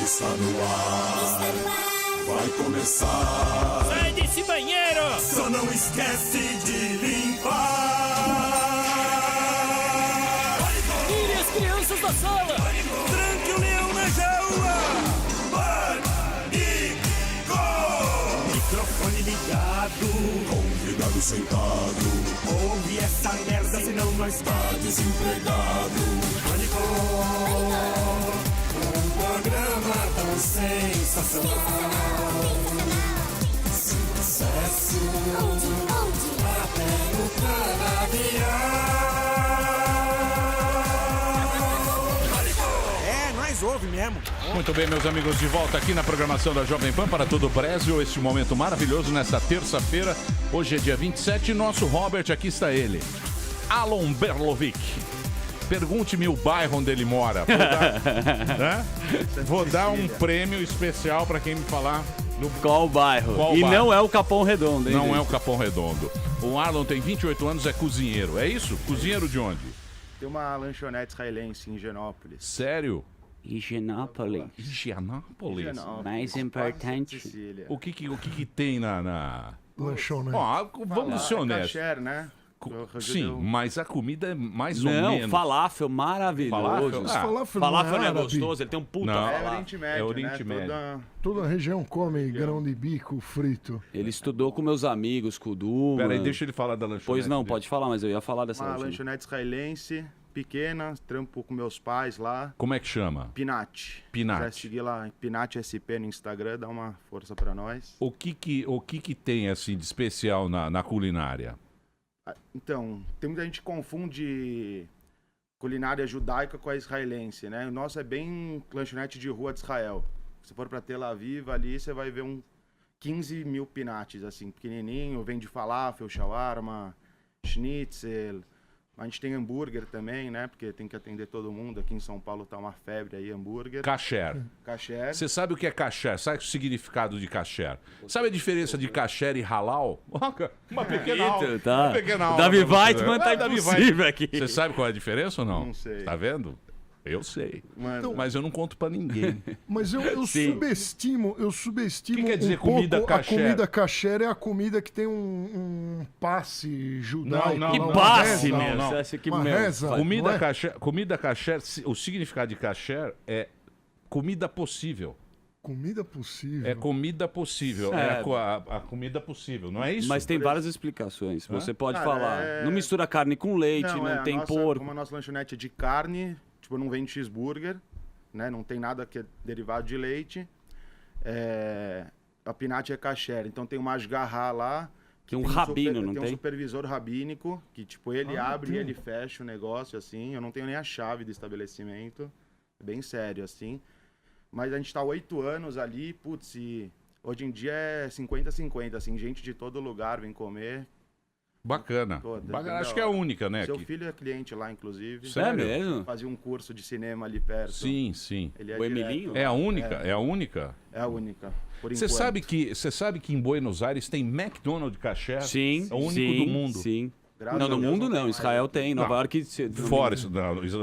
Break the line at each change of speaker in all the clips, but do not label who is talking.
Está no ar, vai começar.
Sai desse banheiro!
Só não esquece de limpar.
Tire as crianças da sala!
Tranque o leão na jaula. Pânico! Microfone ligado, convidado sentado. Ouve essa merda, senão nós tá desempregado. Pânico! Um programa tão sensacional. Sucesso até no canavial.
É, nós ouve mesmo.
Muito bem, meus amigos, de volta aqui na programação da Jovem Pan para todo o Brasil. Este momento maravilhoso nesta terça-feira. Hoje é dia 27 e nosso Robert, aqui está ele, Alon Berlovic. Pergunte-me o bairro onde ele mora. Vou dar um prêmio especial para quem me falar no...
Qual bairro?
Qual
e
bairro?
não é o Capão Redondo, hein?
Não é o Capão Redondo. O Arlon tem 28 anos, é cozinheiro. É isso? Cozinheiro de onde?
Tem uma lanchonete israelense em Higienópolis.
Sério?
Higienópolis.
Higienópolis.
Mais importante.
Sicília.
O que tem na...
Lanchonete.
Ó, vamos ser honestos.
Kasher, né?
Sim, mas a comida é mais ou
Não,
menos.
falafel maravilhoso.
Falafel?
Falafel não é
árabe.
gostoso, ele tem um puta
Não.
É
falafel.
Oriente Médio,
É Oriente
né?
Médio.
Toda a região come grão de bico frito.
Ele estudou com meus amigos, com o Duma.
Peraí, deixa ele falar da lanchonete.
Pois não,
dele.
pode falar, mas eu ia falar dessa
Uma
lanchonete.
lanchonete israelense, pequena, trampo com meus pais lá.
Como é que chama?
Pinat.
Pinat.
Já segui lá, Pinat SP no Instagram, dá uma força pra nós.
O que tem assim de especial na culinária?
Então, tem muita gente que confunde culinária judaica com a israelense, né? O nosso é bem lanchonete de rua de Israel. Se for pra Tel Aviv, ali você vai ver 15 mil pinates, assim, pequenininho. Vende falafel, shawarma, schnitzel. A gente tem hambúrguer também, né? Porque tem que atender todo mundo. Aqui em São Paulo tá uma febre aí, hambúrguer.
Kasher.
Kasher.
Você sabe o que é kasher? Sabe o significado de kasher? Sabe a diferença de kasher e halal? Uma pequena aula.
Tá.
Uma pequena aula.
Davi
pra você.
Weitman tá
Davi
impossível
Weitman.
aqui.
Você sabe qual é a diferença ou não?
Não sei.
Tá vendo? Eu sei.
Mano,
Mas eu não conto pra ninguém.
Mas eu
Sim.
subestimo
O que quer dizer
um pouco
comida
a
kasher?
comida kasher é a comida que tem um passe judaico.
Não,
Que
não,
uma
passe,
reza,
meu.
não.
Você acha que,
Uma
meu,
reza.
vai-
Comida
não é?
kasher, o significado de kasher é comida possível.
Comida possível.
É comida possível. É a comida possível, não é isso?
Mas tem várias explicações. Você pode
Cara,
falar.
é-
Não mistura carne com leite, não,
a
tem
nossa,
porco.
Como a nossa lanchonete é de carne, tipo, não vende cheeseburger, né? Não tem nada que é derivado de leite. A Pinat é kasher, então tem uma asgarra lá. que
Tem um rabino, não
tem?
tem?
Um supervisor rabínico, que tipo, ele abre e ele fecha o negócio, assim. Eu não tenho nem a chave do estabelecimento. É bem sério, assim. Mas a gente tá há 8 anos ali, putz, e hoje em dia é 50-50, assim. Gente de todo lugar vem comer.
Bacana.
Pô,
Bacana. Acho que é a única, né?
Seu
aqui.
filho é cliente lá, inclusive.
É
Sério?
mesmo?
Fazia um curso de cinema ali perto.
Sim, sim.
Ele é
O
direto.
Emilinho?
É a única? É a única?
É a única. Por
Você
enquanto.
sabe que em Buenos Aires tem McDonald's kasher?
Sim,
É o único
sim,
do mundo.
Sim.
Graças
Não,
a
no
Deus
mundo
não tem
não.
mais.
Israel tem. Nova
Não.
York...
Fora,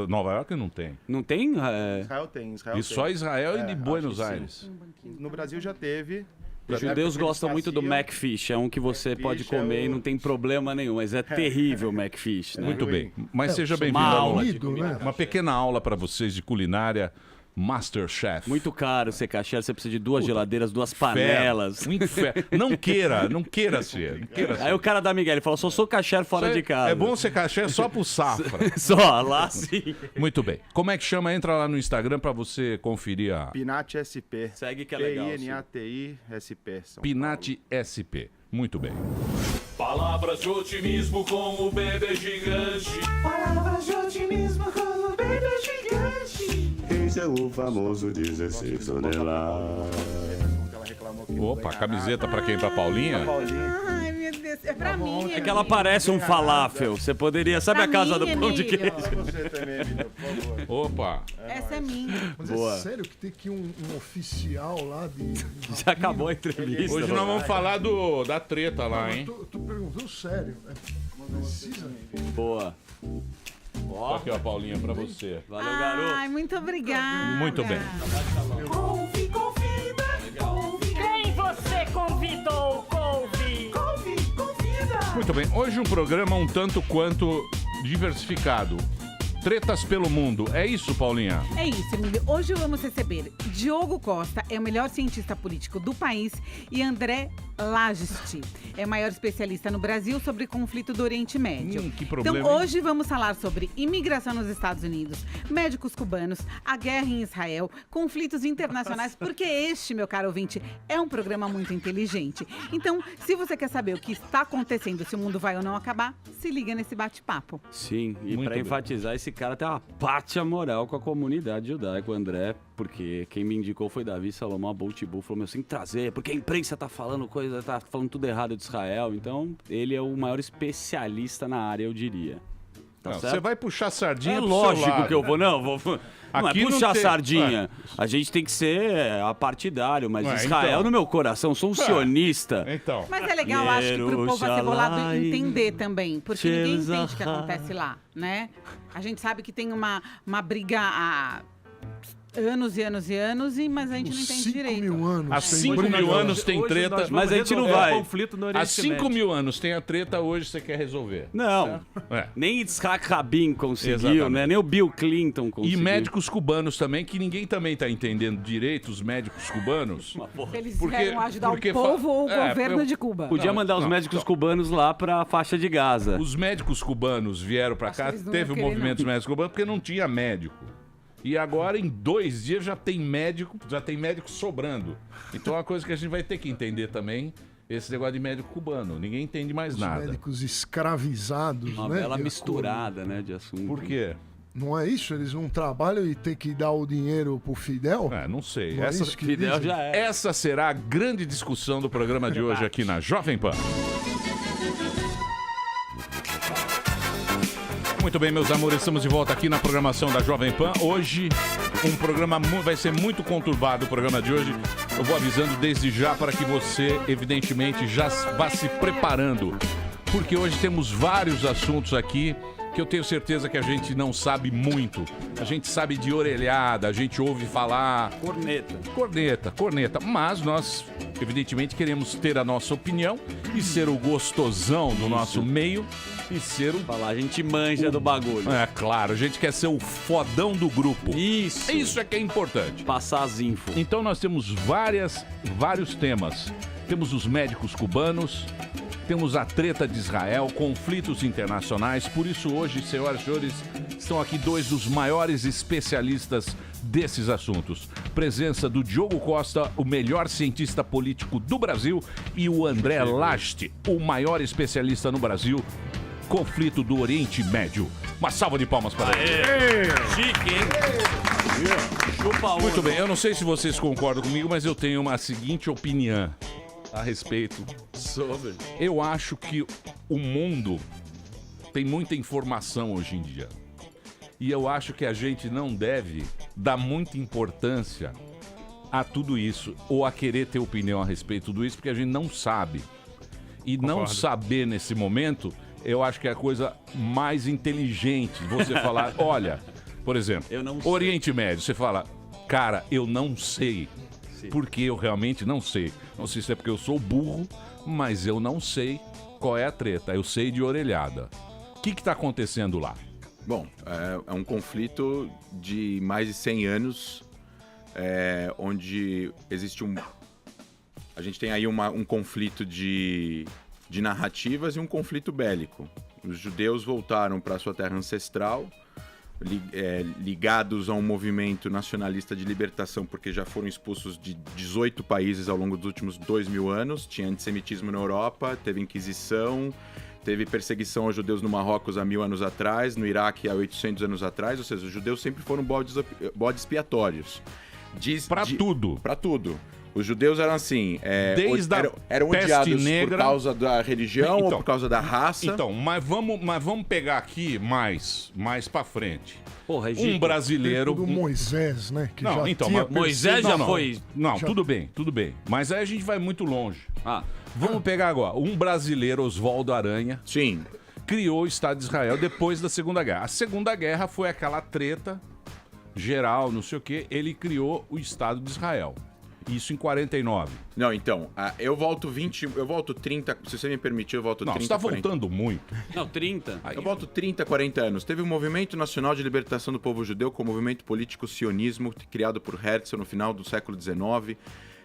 Nova York não tem.
Não tem?
Israel tem. Israel
E
tem.
só Israel e de
acho
Buenos
que sim.
Aires.
No Brasil já teve.
Os judeus gostam muito do McFish. É um que você pode comer e não tem problema nenhum. Mas é terrível o McFish, né?
Muito bem. Mas seja bem-vindo.
uma
Alon.
aula de
Comido, né?
Uma pequena aula para vocês de culinária Masterchef.
Muito caro ser kasher. Você precisa de 2 geladeiras, 2 panelas.
Um inferno. Não queira ser. Não queira ser.
Aí o cara da Miguel ele falou, só sou kasher fora de casa.
É bom ser cachê só pro safra.
Só, lá sim.
Muito bem. Como é que chama? Entra lá no Instagram para você conferir a
Pinat SP.
Segue que é legal. sim.
Pinati SP. São
Pinat SP. Muito bem.
Palavras de otimismo com o bebê gigante.
Palavras de otimismo com o bebê gigante.
Esse é o famoso 16 toneladas.
Paulo. Ela reclamou que não
Opa,
ganha
camiseta para quem? Pra Paulinha?
nada. Paulinho.
Ai, meu Deus. É pra mim.
É que ela parece um falafel. Você poderia... Sabe a casa do pão de
Emílio.
queijo?
Pra você também, Emílio, por favor.
Opa.
Essa é minha.
Mas
Boa.
é sério que tem que um oficial lá de
Já acabou a entrevista.
Hoje nós vamos falar da treta lá, hein?
Eu tô perguntando sério. Precisa?
Boa.
Aqui, ó, Paulinha, pra você.
Valeu, garoto.
Ai, muito obrigada.
Muito bem.
Ouvi
Muito bem, hoje um programa um tanto quanto diversificado. Tretas pelo mundo. É isso, Paulinha?
É isso, Emílio. Hoje vamos receber Diogo Costa, é o melhor cientista político do país, e André Lagesti, é o maior especialista no Brasil sobre conflito do Oriente Médio.
Que problema,
então,
hein?
hoje vamos falar sobre imigração nos Estados Unidos, médicos cubanos, a guerra em Israel, conflitos internacionais, porque este, meu caro ouvinte, é um programa muito inteligente. Então, se você quer saber o que está acontecendo, se o mundo vai ou não acabar, se liga nesse bate-papo.
Sim, e
Muito
para
bem.
enfatizar, esse cara tem uma pátia moral com a comunidade judaica, o André, porque quem me indicou foi Davi Salomão Boltibu, falou, meu, sem trazer, porque a imprensa tá falando coisa, tá falando tudo errado de Israel, então ele é o maior especialista na área, eu diria. Tá
Não,
certo?
você vai puxar sardinha
É
pro seu
lógico
lado.
que eu vou, não é
Aqui não
puxar
tem-
sardinha. A gente tem que ser apartidário, mas
Ué,
Israel
então.
no meu coração, sou um sionista.
Então,
Mas é legal, acho que pro povo acebolado entender também, porque ninguém entende o que acontece lá, né? A gente sabe que tem uma briga há anos e anos e anos, mas a gente não entende
5
direito.
mil anos.
há
sem
5
briga.
mil anos tem
Hoje
treta.
nós vamos
Mas a gente não
resolver
vai.
o conflito no Oriente
Há 5
Médio.
mil anos tem a treta, hoje você quer resolver.
Não,
É.
nem Yitzhak Rabin conseguiu,
Exatamente.
né? Nem o Bill Clinton
E
conseguiu.
médicos cubanos também, que ninguém também tá entendendo direito, os médicos cubanos.
Eles
Porque-
vieram ajudar
porque
o povo ou o
é,
governo
eu-
de Cuba.
Podia
Não,
mandar os
não,
médicos
então.
cubanos lá pra faixa de Gaza.
Os médicos cubanos vieram pra
Acho
cá,
que eles não
teve o
iam querer,
movimento dos
não.
médicos cubanos porque não tinha médico. E agora, em 2 dias, já tem médico sobrando. Então é uma coisa que a gente vai ter que entender também, esse negócio de médico cubano. Ninguém entende mais
Os
nada.
médicos escravizados,
Uma
né?
bela
de
misturada, né, de assunto.
Por quê?
acordo. Não é isso? Eles não trabalham e tem que dar o dinheiro pro Fidel?
Não sei.
Não é
Essa,
isso que
Fidel
dizem?
já é.
essa será a grande discussão do programa de hoje aqui na Jovem Pan. Muito bem, meus amores, estamos de volta aqui na programação da Jovem Pan. Hoje, um programa vai ser muito conturbado, o programa de hoje. Eu vou avisando desde já para que você, evidentemente, já vá se preparando. Porque hoje temos vários assuntos aqui que eu tenho certeza que a gente não sabe muito. A gente sabe de orelhada, a gente ouve falar... Corneta. Mas nós, evidentemente, queremos ter a nossa opinião e ser o gostosão do nosso meio e ser o...
Falar, a gente manja do bagulho.
É claro, a gente quer ser o fodão do grupo.
Isso.
Isso é que é importante.
Passar as info.
Então nós temos vários temas. Temos os médicos cubanos, temos a treta de Israel, conflitos internacionais. Por isso hoje, senhoras e senhores, estão aqui 2 dos maiores especialistas desses assuntos. Presença do Diogo Costa, o melhor cientista político do Brasil, e o André Lagesti, o maior especialista no Brasil, conflito do Oriente Médio. Uma salva de palmas para ele.
Chique, hein? Chupa
Muito bem, eu não sei se vocês concordam comigo, mas eu tenho uma seguinte opinião a respeito.
Sobre.
Eu acho que o mundo tem muita informação hoje em dia. E eu acho que a gente não deve dar muita importância a tudo isso, ou a querer ter opinião a respeito de tudo isso, porque a gente não sabe. E não saber nesse momento, eu acho que é a coisa mais inteligente. Você falar, olha, por exemplo,
Eu não sei.
Oriente Médio, você fala, cara, eu não sei. Porque eu realmente não sei. Não sei se é porque eu sou burro, mas eu não sei qual é a treta. Eu sei de orelhada. O que está acontecendo lá?
Bom, é um conflito de mais de 100 anos, onde existe a gente tem aí um conflito de narrativas e um conflito bélico. Os judeus voltaram para sua terra ancestral, ligados a um movimento nacionalista de libertação, porque já foram expulsos de 18 países ao longo dos últimos 2000 anos. Tinha antissemitismo na Europa, teve Inquisição, teve perseguição aos judeus no Marrocos há 1000 anos atrás, no Iraque há 800 anos atrás, ou seja, os judeus sempre foram bodes expiatórios.
Tudo.
Para tudo. Os judeus eram assim,
Desde a
eram
peste
odiados
negra,
por causa da religião
Então,
ou por causa da raça.
Então, mas vamos pegar aqui mais para frente.
Porra,
Um brasileiro...
Do Moisés, né? Que
Não,
já
então,
tinha
mas
Moisés já foi...
Não,
Já-
tudo bem. Mas aí a gente vai muito longe.
Ah,
Vamos pegar agora. Um brasileiro, Oswaldo Aranha,
Sim.
criou o Estado de Israel depois da Segunda Guerra. A Segunda Guerra foi aquela treta geral, não sei o quê. Ele criou o Estado de Israel. Isso em 49.
Não, então, eu volto 30, se você me permitir, eu volto 30,
Não, você tá
40.
voltando muito.
Não, 30.
Eu volto 30, 40 anos. Teve o Movimento Nacional de Libertação do Povo Judeu, com o movimento político sionismo, criado por Herzl no final do século XIX.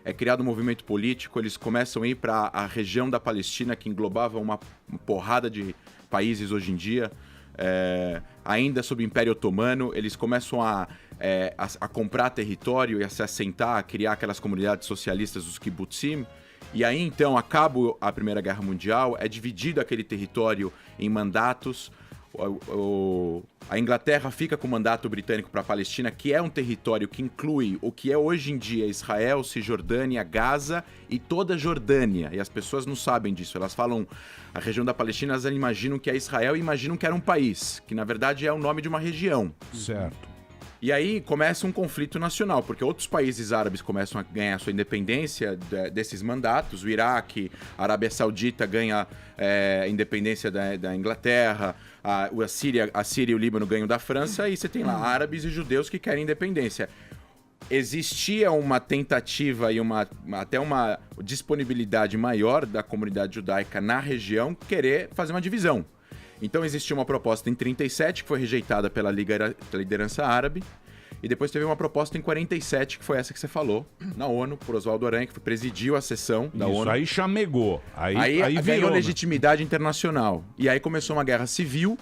É criado um movimento político, eles começam a ir para a região da Palestina, que englobava uma porrada de países hoje em dia. Ainda sob o Império Otomano, eles começam a comprar território e a se assentar, a criar aquelas comunidades socialistas, os kibbutzim. E aí, então, acaba a Primeira Guerra Mundial, é dividido aquele território em mandatos. A Inglaterra fica com o mandato britânico para a Palestina, que é um território que inclui o que é hoje em dia Israel, Cisjordânia, Gaza e toda a Jordânia. E as pessoas não sabem disso. Elas falam a região da Palestina, elas imaginam que é Israel e imaginam que era um país, que na verdade é o nome de uma região.
Certo.
E aí começa um conflito nacional, porque outros países árabes começam a ganhar sua independência desses mandatos. O Iraque, a Arábia Saudita ganha independência da Inglaterra, a Síria e o Líbano ganham da França, e você tem lá árabes e judeus que querem independência. Existia uma tentativa e até uma disponibilidade maior da comunidade judaica na região querer fazer uma divisão. Então existiu uma proposta em 37, que foi rejeitada pela liderança árabe, e depois teve uma proposta em 47, que foi essa que você falou, na ONU, por Oswaldo Aranha, que presidiu a sessão da ONU.
Isso aí chamegou. Aí
ganhou
virou,
legitimidade internacional. E aí começou uma guerra civil,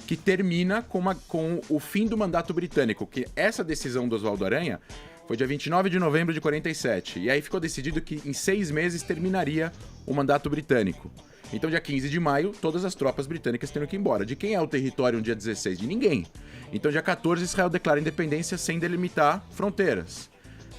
que termina com o fim do mandato britânico, que essa decisão do Oswaldo Aranha foi dia 29 de novembro de 47. E aí ficou decidido que em 6 meses terminaria o mandato britânico. Então, dia 15 de maio, todas as tropas britânicas têm que ir embora. De quem é o território no dia 16? De ninguém. Então, dia 14, Israel declara independência sem delimitar fronteiras.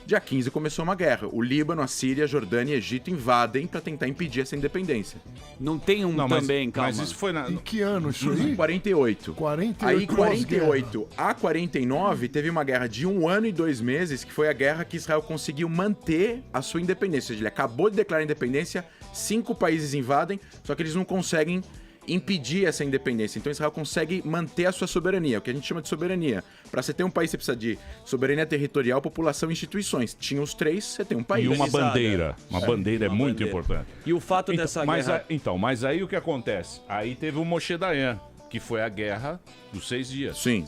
Dia 15 começou uma guerra. O Líbano, a Síria, a Jordânia e o Egito invadem para tentar impedir essa independência.
Não tem também, calma.
Mas isso foi
Em que ano isso aí?
48.
48.
Aí, 48 a 49, teve uma guerra de 1 ano e 2 meses, que foi a guerra que Israel conseguiu manter a sua independência. Ou seja, ele acabou de declarar independência, 5 países invadem, só que eles não conseguem impedir essa independência. Então Israel consegue manter a sua soberania, o que a gente chama de soberania. Para você ter um país, você precisa de soberania territorial, população e instituições. Tinha os 3, você tem um país.
E uma bandeira. Uma bandeira é muito importante.
E o fato dessa guerra...
Mas aí o que acontece? Aí teve o Moshe Dayan, que foi a guerra dos 6 dias.
Sim.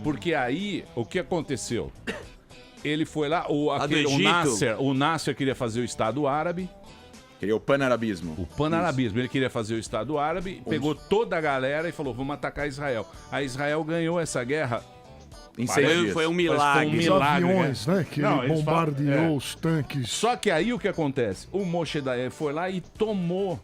Porque aí, o que aconteceu? Ele foi lá, o Nasser queria fazer o Estado Árabe.
Queria o panarabismo.
O panarabismo. Ele queria fazer o Estado Árabe, pegou toda a galera e falou, vamos atacar Israel. Aí Israel ganhou essa guerra
em 6 dias.
Foi um milagre.
Os aviões, né? Que ele bombardeou os tanques.
Só que aí o que acontece? O Moshe Dayan foi lá e tomou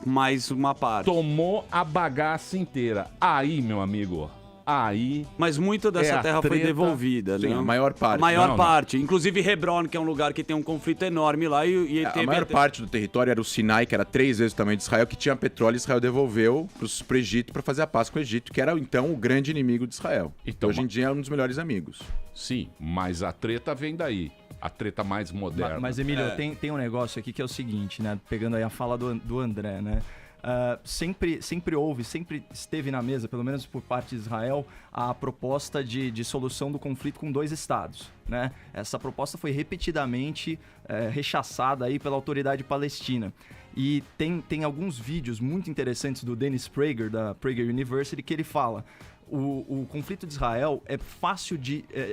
mais uma parte.
Tomou a bagaça inteira. Aí, meu amigo... Aí.
Mas muito dessa terra foi devolvida, né?
Sim, a maior parte.
A maior parte. Inclusive Hebron, que é um lugar que tem um conflito enorme lá.
A maior parte do território era o Sinai, que era 3 vezes o tamanho de Israel, que tinha petróleo. Israel devolveu pro Egito para fazer a paz com o Egito, que era então o grande inimigo de Israel. Então, hoje em dia é um dos melhores amigos.
Sim, mas a treta vem daí. A treta mais moderna.
Mas Emílio, tem um negócio aqui que é o seguinte, né? Pegando aí a fala do André, né? Sempre esteve na mesa, pelo menos por parte de Israel, a proposta de solução do conflito com 2 estados, né? Essa proposta foi repetidamente rechaçada aí pela autoridade palestina. E tem alguns vídeos muito interessantes do Dennis Prager, da Prager University, que ele fala... O conflito de Israel é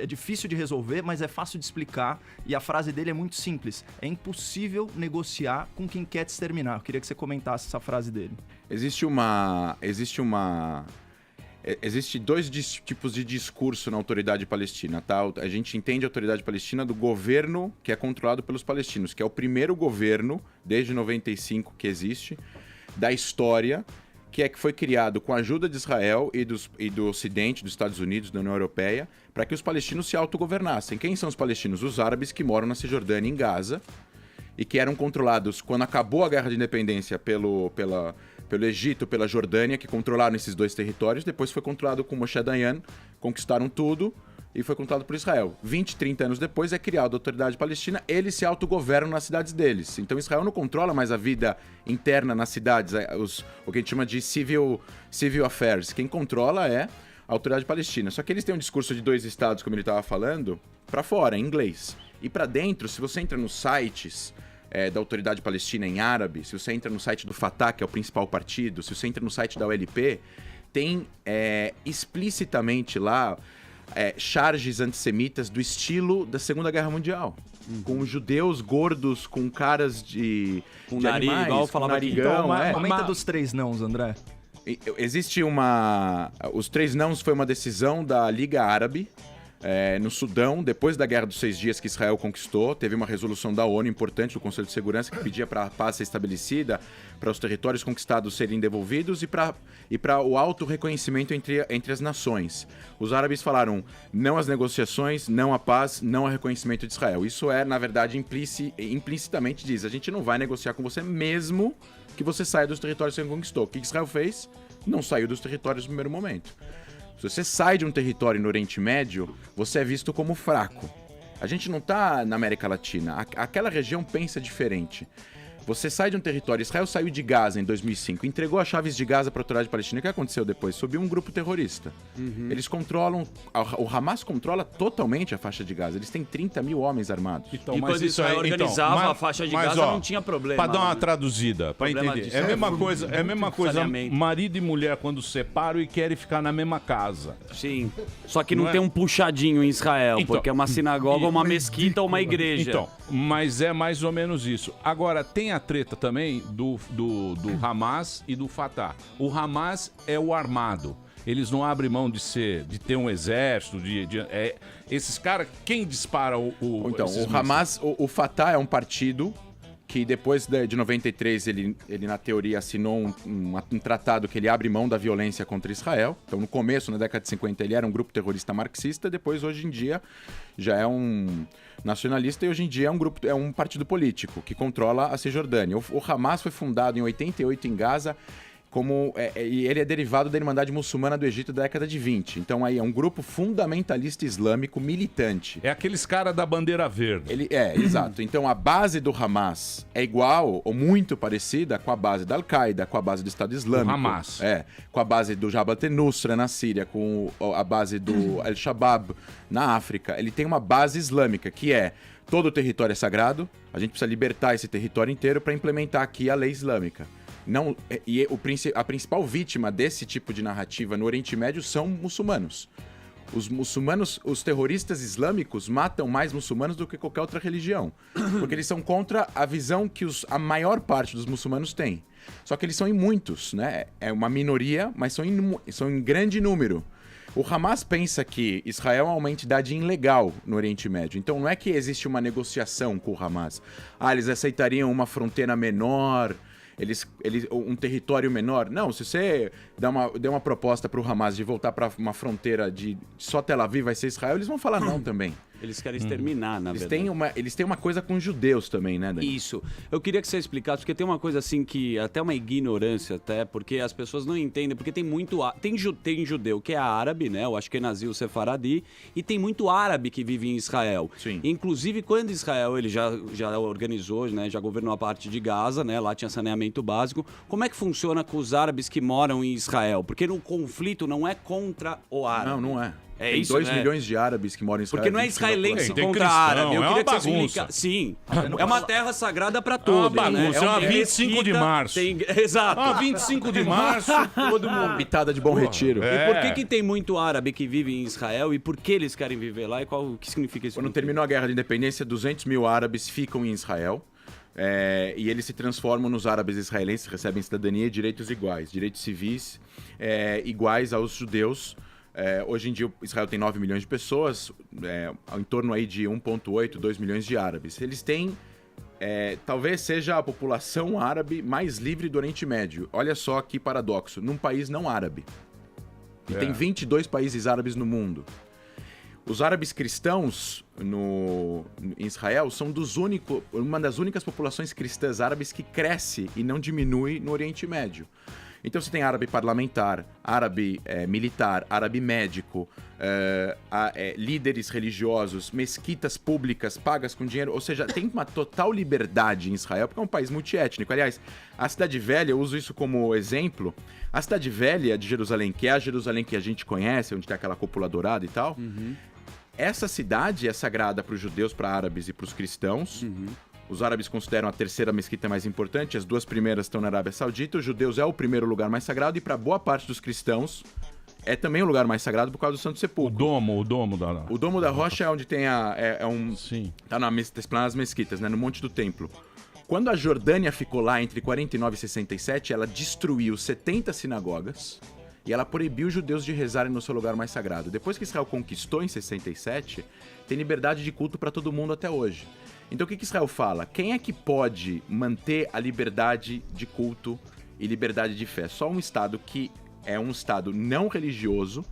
difícil de resolver, mas é fácil de explicar. E a frase dele é muito simples. É impossível negociar com quem quer te exterminar. Eu queria que você comentasse essa frase dele.
Existem 2 tipos de discurso na autoridade palestina, tá? A gente entende a autoridade palestina do governo que é controlado pelos palestinos, que é o primeiro governo, desde 95 que existe, da história... que foi criado com a ajuda de Israel e do Ocidente, dos Estados Unidos, da União Europeia, para que os palestinos se autogovernassem. Quem são os palestinos? Os árabes que moram na Cisjordânia, em Gaza, e que eram controlados, quando acabou a Guerra de Independência, pelo Egito, pela Jordânia, que controlaram esses 2 territórios. Depois foi controlado com Moshe Dayan, conquistaram tudo, e foi controlado por Israel. 20, 30 anos depois é criada a autoridade palestina, eles se autogovernam nas cidades deles. Então Israel não controla mais a vida interna nas cidades, o que a gente chama de civil affairs. Quem controla é a autoridade palestina. Só que eles têm um discurso de 2 estados, como ele estava falando, para fora, em inglês. E para dentro, se você entra nos sites da Autoridade Palestina em árabe, se você entra no site do Fatah, que é o principal partido, se você entra no site da OLP, tem explicitamente lá charges antissemitas do estilo da Segunda Guerra Mundial. Com judeus gordos, com caras de
nariz,
animais,
igual eu
com
falava aqui.
narigão.
Comenta dos 3 nãos, André.
Existe os 3 nãos foi uma decisão da Liga Árabe, no Sudão, depois da Guerra dos 6 Dias que Israel conquistou. Teve uma resolução da ONU importante, do Conselho de Segurança, que pedia para a paz ser estabelecida, para os territórios conquistados serem devolvidos e para o auto-reconhecimento entre as nações. Os árabes falaram não às negociações, não à paz, não ao reconhecimento de Israel. Isso na verdade, implicitamente diz, a gente não vai negociar com você mesmo que você saia dos territórios que você conquistou. O que Israel fez? Não saiu dos territórios no primeiro momento. Se você sai de um território no Oriente Médio, você é visto como fraco. A gente não está na América Latina. Aquela região pensa diferente. Você sai de um território... Israel saiu de Gaza em 2005, entregou as chaves de Gaza para a Autoridade Palestina. O que aconteceu depois? Subiu um grupo terrorista. Eles controlam... O Hamas controla totalmente a faixa de Gaza. Eles têm 30 mil homens armados.
Então,
e quando Israel organizava a faixa de Gaza, não tinha problema.
Para dar uma traduzida, para entender. É a mesma coisa, marido e mulher quando separam e querem ficar na mesma casa.
Sim. Só que não tem um puxadinho em Israel,
Então,
porque é uma sinagoga, uma mesquita ou uma igreja.
Então, mas é mais ou menos isso. Agora, tem a treta também do Hamas e do Fatah. O Hamas é o armado. Eles não abrem mão de ter um exército, esses caras, quem dispara
Então, o Hamas, o Fatah é um partido que depois de 93 ele na teoria assinou um tratado que ele abre mão da violência contra Israel. Então no começo, na década de 50, ele era um grupo terrorista marxista, depois hoje em dia já é um nacionalista e hoje em dia é um partido político que controla a Cisjordânia. O Hamas foi fundado em 88 em Gaza, e ele é derivado da Irmandade Muçulmana do Egito da década de 20. Então aí é um grupo fundamentalista islâmico militante.
É aqueles caras da bandeira verde.
Exato. Então a base do Hamas é igual ou muito parecida com a base da Al-Qaeda, com a base do Estado Islâmico.
O Hamas.
Com a base do Jabhat al-Nusra na Síria, com a base do Al-Shabaab na África. Ele tem uma base islâmica que todo o território é sagrado, a gente precisa libertar esse território inteiro para implementar aqui a lei islâmica. A principal vítima desse tipo de narrativa no Oriente Médio são muçulmanos. Os muçulmanos, os terroristas islâmicos matam mais muçulmanos do que qualquer outra religião. Porque eles são contra a visão que a maior parte dos muçulmanos tem. Só que eles são em muitos, né? É uma minoria, mas são em grande número. O Hamas pensa que Israel é uma entidade ilegal no Oriente Médio. Então não é que existe uma negociação com o Hamas. Eles aceitariam uma fronteira menor... um território menor. Não, se você der uma proposta para o Hamas de voltar para uma fronteira de só Tel Aviv vai ser Israel, eles vão falar não também.
Eles querem exterminar, na verdade.
Eles têm uma coisa com judeus também, né, Dani?
Isso. Eu queria que você explicasse, porque tem uma coisa assim que até uma ignorância até, porque as pessoas não entendem, porque tem muito... Tem judeu que é árabe, né? O Ashkenazi, o Sefaradi, e tem muito árabe que vive em Israel.
Sim.
Inclusive, quando Israel ele já organizou, né? Já governou a parte de Gaza, né? Lá tinha saneamento básico. Como é que funciona com os árabes que moram em Israel? Porque no conflito não é contra o árabe.
Não é.
Tem
2 milhões de árabes que moram em Israel.
Porque não é israelense contra árabe. Eu queria que você explicasse. Sim. É uma terra sagrada para todos.
É uma bagunça. É uma 25 de março.
Exato.
25 de março, todo mundo.
Pitada de Bom Retiro.
E por que tem muito árabe que vive em Israel e por que eles querem viver lá e o que significa isso?
Quando terminou a Guerra de Independência, 200 mil árabes ficam em Israel. E eles se transformam nos árabes israelenses, recebem cidadania e direitos iguais. Direitos civis iguais aos judeus. Hoje em dia, Israel tem 9 milhões de pessoas, em torno aí de 1,8, 2 milhões de árabes. Eles têm, talvez seja a população árabe mais livre do Oriente Médio. Olha só que paradoxo, num país não árabe. E tem 22 países árabes no mundo. Os árabes cristãos em Israel são uma das únicas populações cristãs árabes que cresce e não diminui no Oriente Médio. Então você tem árabe parlamentar, árabe militar, árabe médico, líderes religiosos, mesquitas públicas pagas com dinheiro. Ou seja, tem uma total liberdade em Israel, porque é um país multiétnico. Aliás, a Cidade Velha, eu uso isso como exemplo. A Cidade Velha de Jerusalém, que é a Jerusalém que a gente conhece, onde tem aquela cúpula dourada e tal, essa cidade é sagrada para os judeus, para árabes e para os cristãos. Os árabes consideram a terceira mesquita mais importante, as duas primeiras estão na Arábia Saudita. Os judeus é o primeiro lugar mais sagrado e para boa parte dos cristãos é também o lugar mais sagrado por causa do Santo Sepulcro.
O Domo da
Rocha é onde tem
Sim.
Tá na Esplanada das Mesquitas, né? No Monte do Templo. Quando a Jordânia ficou lá entre 49 e 67, ela destruiu 70 sinagogas e ela proibiu os judeus de rezarem no seu lugar mais sagrado. Depois que Israel conquistou em 67, tem liberdade de culto para todo mundo até hoje. Então o que Israel fala? Quem é que pode manter a liberdade de culto e liberdade de fé? Só um Estado que é um Estado não religioso,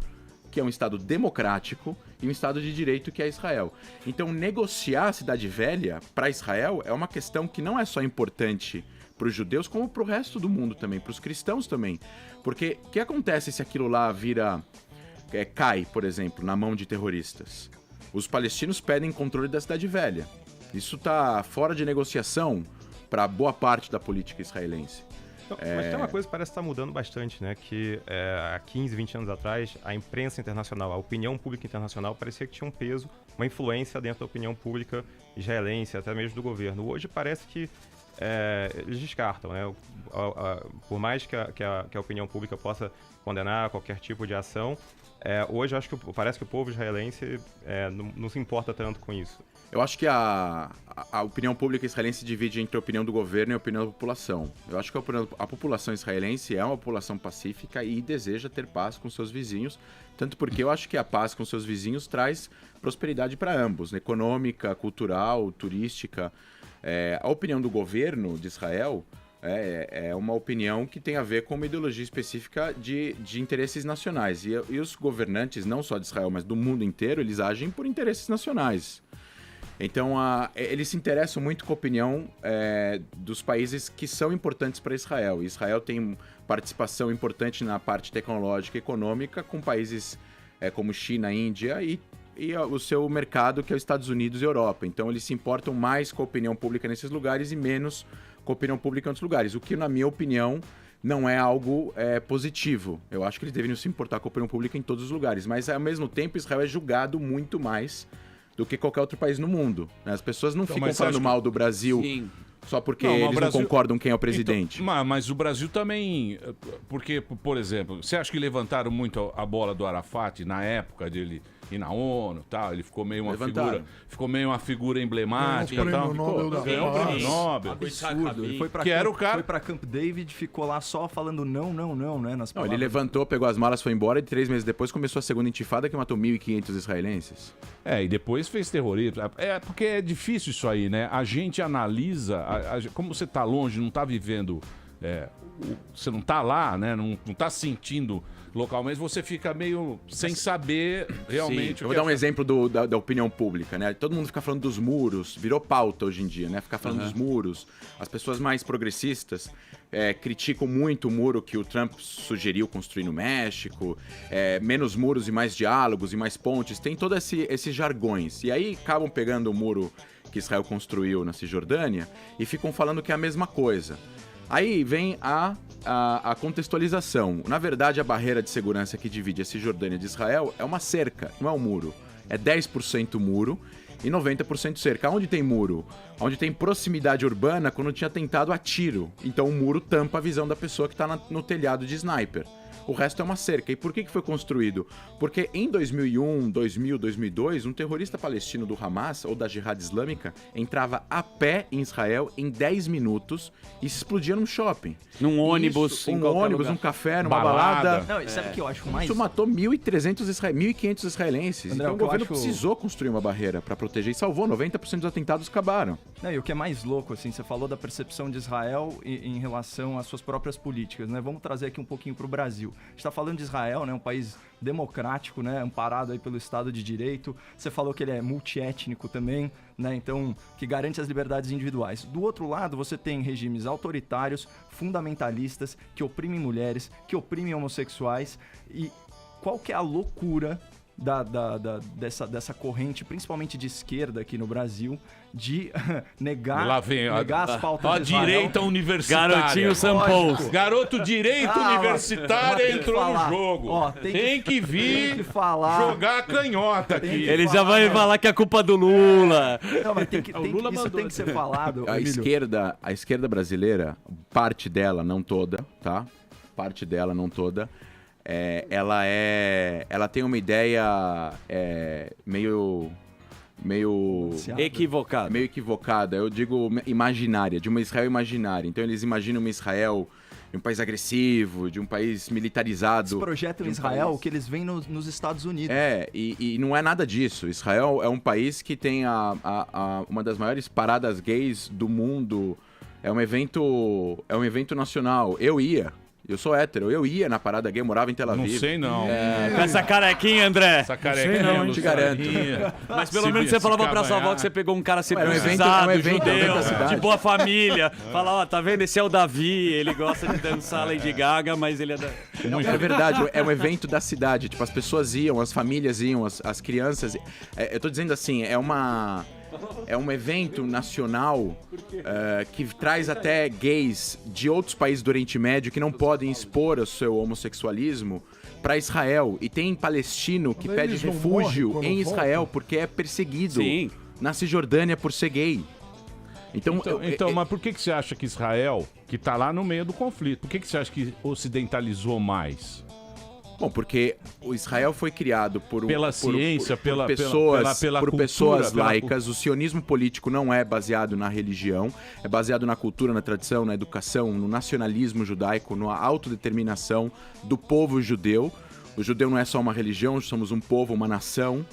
que é um Estado democrático e um Estado de direito, que é Israel. Então, negociar a Cidade Velha para Israel é uma questão que não é só importante para os judeus, como para o resto do mundo também, para os cristãos também. Porque o que acontece se aquilo lá cai, por exemplo, na mão de terroristas? Os palestinos pedem controle da Cidade Velha. Isso está fora de negociação para boa parte da política israelense.
Mas tem uma coisa que parece estar mudando bastante, né? Que há 15, 20 anos atrás, a imprensa internacional, a opinião pública internacional parecia que tinha um peso, uma influência dentro da opinião pública israelense, até mesmo do governo. Hoje parece que eles descartam, né? Por mais que a opinião pública possa condenar qualquer tipo de ação, hoje acho que parece que o povo israelense não se importa tanto com isso.
Eu acho que a opinião pública israelense se divide entre a opinião do governo e a opinião da população. Eu acho que a população israelense é uma população pacífica e deseja ter paz com seus vizinhos, tanto porque eu acho que a paz com seus vizinhos traz prosperidade para ambos, né? Econômica, cultural, turística. A opinião do governo de Israel é uma opinião que tem a ver com uma ideologia específica de interesses nacionais. E os governantes, não só de Israel, mas do mundo inteiro, eles agem por interesses nacionais. Então, eles se interessam muito com a opinião dos países que são importantes para Israel. Israel tem participação importante na parte tecnológica e econômica com países como China, Índia e o seu mercado, que é os Estados Unidos e Europa. Então, eles se importam mais com a opinião pública nesses lugares e menos com a opinião pública em outros lugares. O que, na minha opinião, não é algo positivo. Eu acho que eles deveriam se importar com a opinião pública em todos os lugares. Mas, ao mesmo tempo, Israel é julgado muito mais do que qualquer outro país no mundo. As pessoas não ficam falando mal do Brasil só porque eles não concordam quem é o presidente.
Então, mas o Brasil também... Porque, por exemplo, você acha que levantaram muito a bola do Arafat na época dele ir na ONU, tal? Ele ficou meio uma figura emblemática, tal. Ganhou o prêmio Nobel.
Absurdo. Ele foi pra Camp David, ficou lá só falando não, né?
Ele levantou, pegou as malas, foi embora e 3 meses depois começou a segunda intifada que matou 1.500 israelenses.
E depois fez terrorismo. Porque é difícil isso aí, né? A gente analisa, como você tá longe, não tá vivendo, você não tá lá, né? Não tá sentindo localmente, você fica meio sem saber realmente.
Sim. Eu vou dar um exemplo da opinião pública, né? Todo mundo fica falando dos muros, virou pauta hoje em dia, né? Ficar falando dos muros. As pessoas mais progressistas criticam muito o muro que o Trump sugeriu construir no México, menos muros e mais diálogos e mais pontes, tem todos esses jargões. E aí acabam pegando o muro que Israel construiu na Cisjordânia e ficam falando que é a mesma coisa. Aí vem a contextualização. Na verdade, a barreira de segurança que divide a Cisjordânia de Israel é uma cerca, não é um muro. É 10% muro e 90% cerca. Onde tem muro? Onde tem proximidade urbana, quando tinha tentado a tiro. Então o muro tampa a visão da pessoa que está no telhado de sniper. O resto é uma cerca. E por que foi construído? Porque em 2001, 2000, 2002, um terrorista palestino do Hamas, ou da Jihad Islâmica, entrava a pé em Israel em 10 minutos e se explodia num shopping.
Num ônibus,
num café, numa balada.
Não, e sabe o que eu acho mais...
Isso matou 1.500 israelenses.
André,
então o governo precisou construir uma barreira para proteger e salvou. 90% dos atentados acabaram.
Não, e o que é mais louco, assim, você falou da percepção de Israel em relação às suas próprias políticas, né? Vamos trazer aqui um pouquinho para o Brasil. A gente está falando de Israel, né? Um país democrático, né? Amparado aí pelo Estado de Direito. Você falou que ele é multiétnico também, né? Então, que garante as liberdades individuais. Do outro lado, você tem regimes autoritários, fundamentalistas, que oprimem mulheres, que oprimem homossexuais. E qual que é a loucura dessa corrente, principalmente de esquerda aqui no Brasil, de negar as pautas
a
de Israel.
direita universitária.
Garotinho Sampons.
Garoto direito universitário entrou no jogo.
Ó,
tem que vir
falar.
jogar a canhota aqui.
Ele já vai falar que é culpa do Lula.
Não, mas isso tem que ser falado.
A esquerda brasileira, parte dela, não toda, tá? Parte dela, não toda. Ela tem uma ideia meio equivocada, eu digo imaginária, de uma Israel imaginária. Então eles imaginam uma Israel de um país agressivo, de um país militarizado.
Eles projetam Israel que eles veem nos Estados Unidos.
E não é nada disso. Israel é um país que tem uma das maiores paradas gays do mundo. É um evento nacional. Eu sou hétero, eu ia na parada gay, eu morava em Tel Aviv.
Não sei não.
Com essa carequinha, André.
Essa carequinha,
não te garanto.
Mas pelo menos você falava pra sua avó que você pegou um cara circuncisado, judeu, de boa família. Fala, ó, tá vendo? Esse é o Davi, ele gosta de dançar Lady Gaga, mas ele é da...
É verdade, é um evento da cidade. Tipo, as pessoas iam, as famílias iam, as crianças... Eu tô dizendo assim, é um evento nacional que traz até gays de outros países do Oriente Médio que não podem expor o seu homossexualismo para Israel. E tem palestino que pede refúgio em Israel porque é perseguido na Cisjordânia por ser gay. Então,
mas por que você acha que Israel, que tá lá no meio do conflito, por que você acha que ocidentalizou mais?
Bom, porque o Israel foi criado por
ciência,
por pessoas laicas. O sionismo político não é baseado na religião, é baseado na cultura, na tradição, na educação, no nacionalismo judaico, na autodeterminação do povo judeu. O judeu não é só uma religião, somos um povo, uma nação,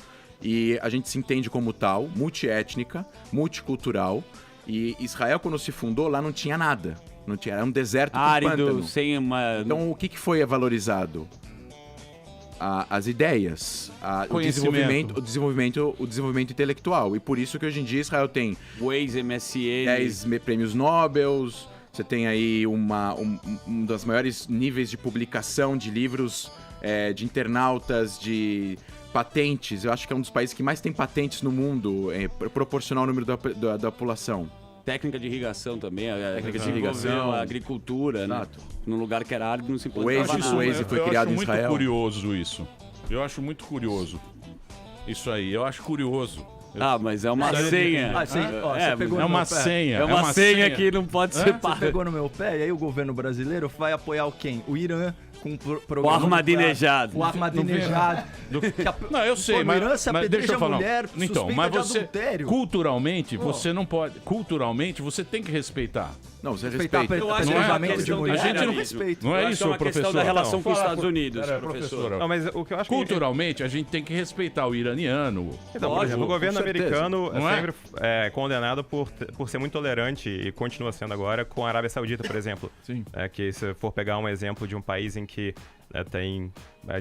e a gente se entende como tal, multiétnica, multicultural. E Israel, quando se fundou, lá não tinha nada. Não tinha, era um deserto
árido, sem uma...
Então, o que foi valorizado? As ideias, o desenvolvimento intelectual. E por isso que hoje em dia Israel tem
Waze, MSN,
10 prêmios Nobel, você tem aí um dos maiores níveis de publicação de livros, de internautas, de patentes. Eu acho que é um dos países que mais tem patentes no mundo, proporcional ao número da população.
Técnica de irrigação também,
técnica de irrigação,
a agricultura, né? Num lugar que era árido, não se pode...
O Waze foi criado em Israel.
Eu acho muito curioso isso. Eu acho muito curioso. Isso aí, eu acho curioso.
Mas é uma senha.
É uma senha.
É uma senha que não pode ser paga.
Você pegou no meu pé e aí o governo brasileiro vai apoiar quem? O Irã. Com
o Ahmadinejad.
O Ahmadinejad.
Não, eu sei, mas deixa eu falar.
Mulher,
então, mas você
adultério.
Culturalmente, você não pode. Culturalmente, você tem que respeitar.
Não, você respeita.
Eu acho que
a gente não respeita. Não é isso, professor?
É uma questão da relação com os Estados Unidos, professor.
Não, mas o que eu acho
culturalmente, a gente tem que respeitar o iraniano.
Então, por exemplo, o governo americano é sempre condenado por ser muito tolerante e continua sendo agora com a Arábia Saudita, por exemplo.
Sim.
Que se for pegar um exemplo de um país em que tem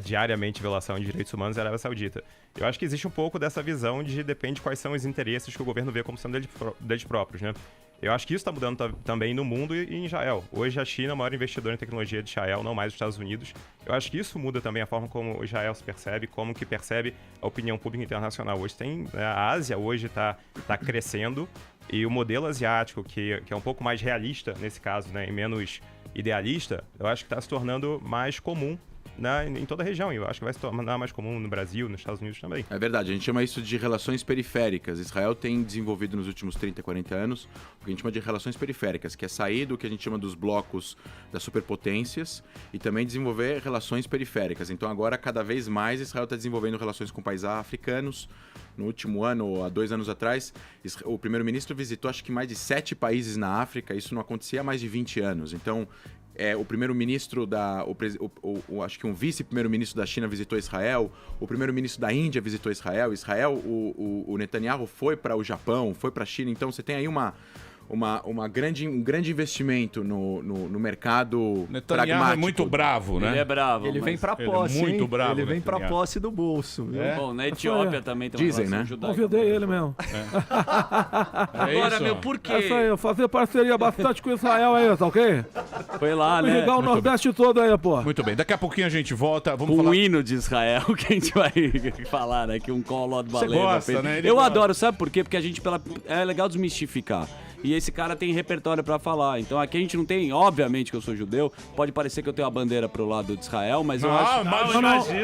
diariamente violação de direitos humanos, é a Arábia Saudita. Eu acho que existe um pouco dessa visão de depende quais são os interesses que o governo vê como sendo deles próprios, né? Eu acho que isso está mudando também no mundo e em Israel. Hoje a China é o maior investidor em tecnologia de Israel, não mais os Estados Unidos. Eu acho que isso muda também a forma como Israel se percebe, como que percebe a opinião pública internacional. Hoje a Ásia hoje está crescendo e o modelo asiático, que é um pouco mais realista nesse caso, né, e menos idealista, eu acho que está se tornando mais comum em toda a região. Eu acho que vai se tornar mais comum no Brasil, nos Estados Unidos também.
É verdade, a gente chama isso de relações periféricas. Israel tem desenvolvido nos últimos 30, 40 anos o que a gente chama de relações periféricas, que é sair do que a gente chama dos blocos das superpotências e também desenvolver relações periféricas. Então agora, cada vez mais, Israel está desenvolvendo relações com países africanos. No último ano, ou há 2 anos atrás, o primeiro-ministro visitou acho que mais de 7 países na África. Isso não acontecia há mais de 20 anos. Então, o primeiro-ministro acho que um vice-primeiro-ministro da China visitou Israel, o primeiro-ministro da Índia visitou Israel, o Netanyahu foi para o Japão, foi para a China, então você tem aí uma um grande investimento no mercado
Netanyahu
pragmático.
é muito bravo, né?
Ele é bravo.
Ele vem pra
ele é
posse,
muito
hein?
bravo,
Ele vem pra
Netanyahu.
posse do bolso. Viu?
Bom, na Etiópia também tem uma
Dizem,
relação
né?
judaica.
Convidei ele mesmo.
Agora,
isso?
meu, por quê?
Essa aí, eu fazer parceria bastante com Israel aí, tá ok?
Foi lá,
Vamos
né?
irrigar o Nordeste todo aí, pô.
Muito bem, daqui a pouquinho a gente volta. Vamos
Com
falar.
o hino de Israel que a gente vai falar, né? Que um Kolod Baleva
gosta,
fez.
né? Ele
Eu
gosta.
adoro, sabe por quê? Porque a gente, é legal desmistificar. E esse cara tem repertório pra falar. Então aqui a gente não tem, obviamente que eu sou judeu, pode parecer que eu tenho a bandeira pro lado de Israel, mas eu acho...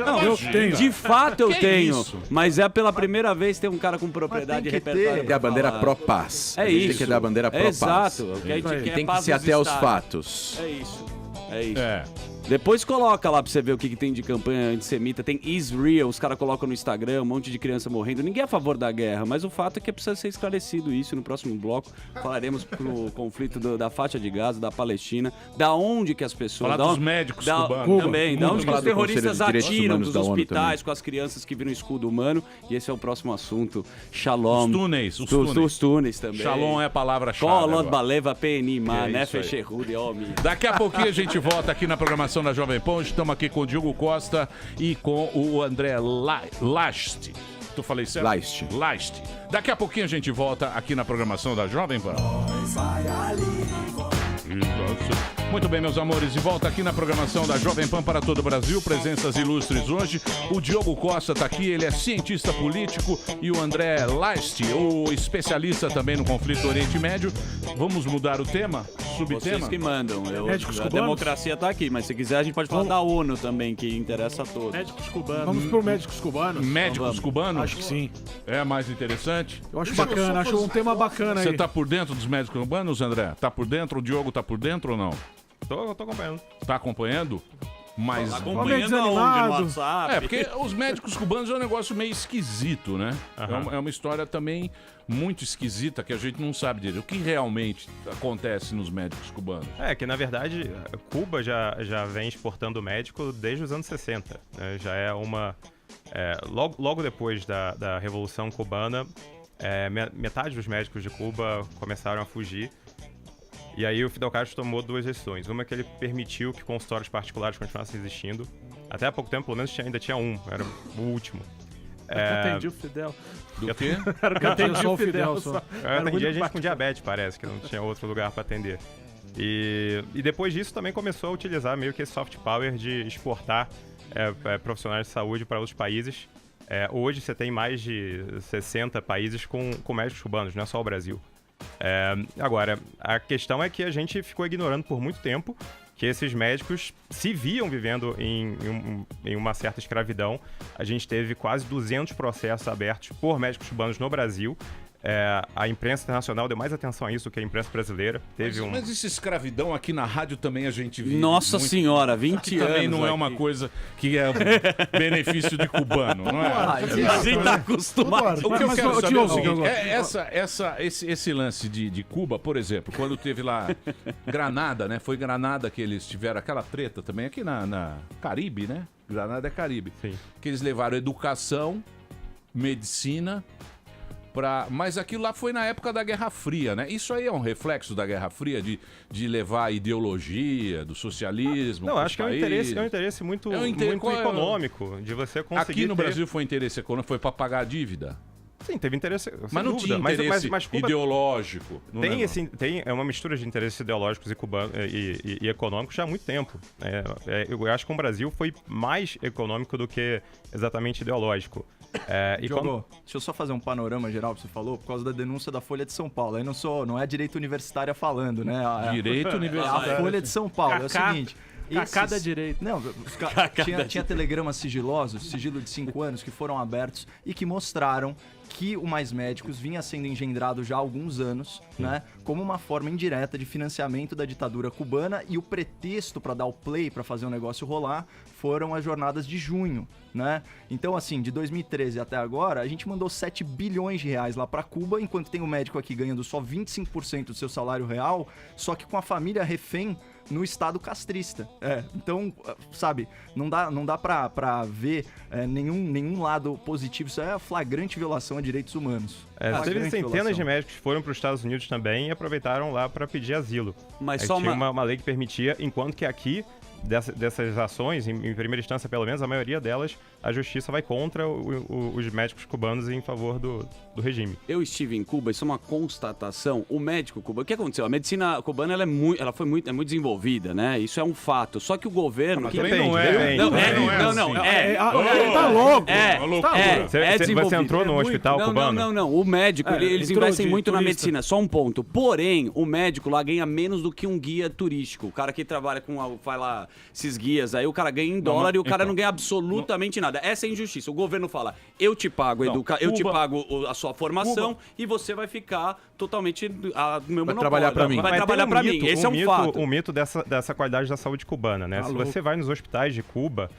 Não, eu tenho.
De fato eu
Que
tenho,
isso?
mas é pela primeira vez tem um cara com propriedade
Mas
e
tem que
repertório
ter.
Tem a bandeira
falar.
pró-paz.
É
A gente
isso.
Tem que dar a bandeira pró-paz.
Exato. O que a gente quer
Tem
é
que
paz
ser
nos
até aos
estádios.
fatos.
É isso. É isso.
É.
Depois coloca lá pra você ver o que tem de campanha antissemita. Tem Israel, os caras colocam no Instagram, um monte de criança morrendo. Ninguém é a favor da guerra, mas o fato é que precisa ser esclarecido isso. No próximo bloco falaremos pro conflito da faixa de Gaza, da Palestina, da onde que as pessoas...
Falar
da
dos
onde-
médicos
da,
cubanos.
Também, da
Vamos
onde que
falar
os
do Conselho
terroristas
de Direitos
atiram
Humanos
dos
da ONU
hospitais
também.
com as crianças que viram escudo humano. E esse é o próximo assunto. Shalom.
Os túneis, os
Dos
túneis.
túneis também.
Shalom é a palavra-chave.
Kolod
agora.
Baleva PNIMA,
É
né?
isso aí.
Fecherrude, homem.
Daqui a pouquinho a gente volta aqui na programação da Jovem Pan. Hoje estamos aqui com o Diogo Costa e com o André Last. Tu falei certo? Last. Daqui a pouquinho a gente volta aqui na programação da Jovem Pan. Muito bem, meus amores, de volta aqui na programação da Jovem Pan para todo o Brasil. Presenças ilustres hoje. O Diogo Costa está aqui, ele é cientista político, e o André Last, o especialista também no conflito Oriente Médio. Vamos mudar o tema? Subtema?
Vocês que mandam.
Médicos
A
cubanos?
democracia tá aqui, mas se quiser a gente pode falar da ONU também, que interessa a todos.
Médicos cubanos. Vamos pro médicos cubanos?
Médicos
vamos.
cubanos?
Acho que sim.
É mais interessante?
Eu acho bacana, acho um tema bacana aí.
Você tá por dentro dos médicos cubanos, André? Tá por dentro? O Diogo tá por dentro ou não?
Tô acompanhando.
Tá acompanhando? Mas...
Acompanhando aonde? No WhatsApp?
É, porque os médicos cubanos é um negócio meio esquisito, né? É uma história também muito esquisita que a gente não sabe direito. O que realmente acontece nos médicos cubanos?
É, que na verdade Cuba já vem exportando médico desde os anos 60. Né? Já é uma... logo depois da Revolução Cubana, metade dos médicos de Cuba começaram a fugir. E aí o Fidel Castro tomou duas decisões. Uma é que ele permitiu que consultórios particulares continuassem existindo. Até há pouco tempo, pelo menos, ainda tinha um. Era o último.
Atendi o Fidel.
Do quê?
Atendi o Fidel.
Eu atendi gente com diabetes, parece, que não tinha outro lugar para atender. E depois disso também começou a utilizar meio que esse soft power de exportar profissionais de saúde para outros países. Hoje você tem mais de 60 países com médicos cubanos, não é só o Brasil. Agora, a questão é que a gente ficou ignorando por muito tempo que esses médicos se viam vivendo em uma certa escravidão. A gente teve quase 200 processos abertos por médicos cubanos no Brasil. A imprensa internacional deu mais atenção a isso do que a imprensa brasileira.
Mas essa escravidão aqui na rádio também a gente vive.
Nossa
muito.
senhora, 20
Aqui
anos.
também não é uma
aqui.
coisa que é benefício de cubano, não é?
A gente tá acostumado.
O que eu quero saber é o
Diogo,
seguinte, esse lance de Cuba, por exemplo, quando teve lá Granada, né? Foi Granada que eles tiveram aquela treta também, aqui na Caribe, né? Granada é Caribe.
Sim.
Que eles levaram educação, medicina... Mas aquilo lá foi na época da Guerra Fria, né? Isso aí é um reflexo da Guerra Fria, de levar a ideologia do socialismo.
Não, acho que é um interesse muito econômico de você conseguir.
Aqui no Brasil foi interesse econômico, foi para pagar a dívida.
Sim, teve interesse.
Mas não tinha interesse
mas Cuba
ideológico.
É uma mistura de interesses ideológicos e econômicos já há muito tempo. Eu acho que o Brasil foi mais econômico do que exatamente ideológico.
Diogo, deixa eu só fazer um panorama geral que você falou, por causa da denúncia da Folha de São Paulo. Aí não é direito universitária falando, né?
Direito universitário.
A Folha de São Paulo. É o seguinte...
Cacada direito.
Não, tinha telegramas sigilosos, sigilo de 5 anos, que foram abertos e que mostraram que o Mais Médicos vinha sendo engendrado já há alguns anos, né, como uma forma indireta de financiamento da ditadura cubana, e o pretexto para dar o play, para fazer o negócio rolar, foram as jornadas de junho, né? Então, assim, de 2013 até agora, a gente mandou 7 bilhões de reais lá para Cuba, enquanto tem o médico aqui ganhando só 25% do seu salário real, só que com a família refém no estado castrista. Então, sabe, não dá pra ver nenhum lado positivo. Isso é a flagrante violação a direitos humanos.
Teve centenas de médicos que foram para os Estados Unidos também e aproveitaram lá para pedir asilo.
Mas
Aí
só
tinha uma lei que permitia, enquanto que aqui, dessas ações, em primeira instância pelo menos, a maioria delas, a justiça vai contra os médicos cubanos e em favor do regime.
Eu estive em Cuba, isso é uma constatação. O médico cubano, o que aconteceu? A medicina cubana é muito desenvolvida, né? Isso é um fato. Só que o governo...
Tá louco.
Desenvolvido.
Você entrou no hospital cubano?
Não. O médico, eles investem muito na medicina. Só um ponto. Porém, o médico lá ganha menos do que um guia turístico. O cara que trabalha faz lá esses guias aí, o cara ganha em dólar e o cara não ganha absolutamente nada. Essa é a injustiça. O governo fala, eu te pago eu te pago a sua formação e você vai ficar totalmente no meu monopólio.
Trabalhar pra mim.
Vai trabalhar pra mim. Esse é um fato.
O mito dessa qualidade da saúde cubana, né? Se você vai nos hospitais de Cuba,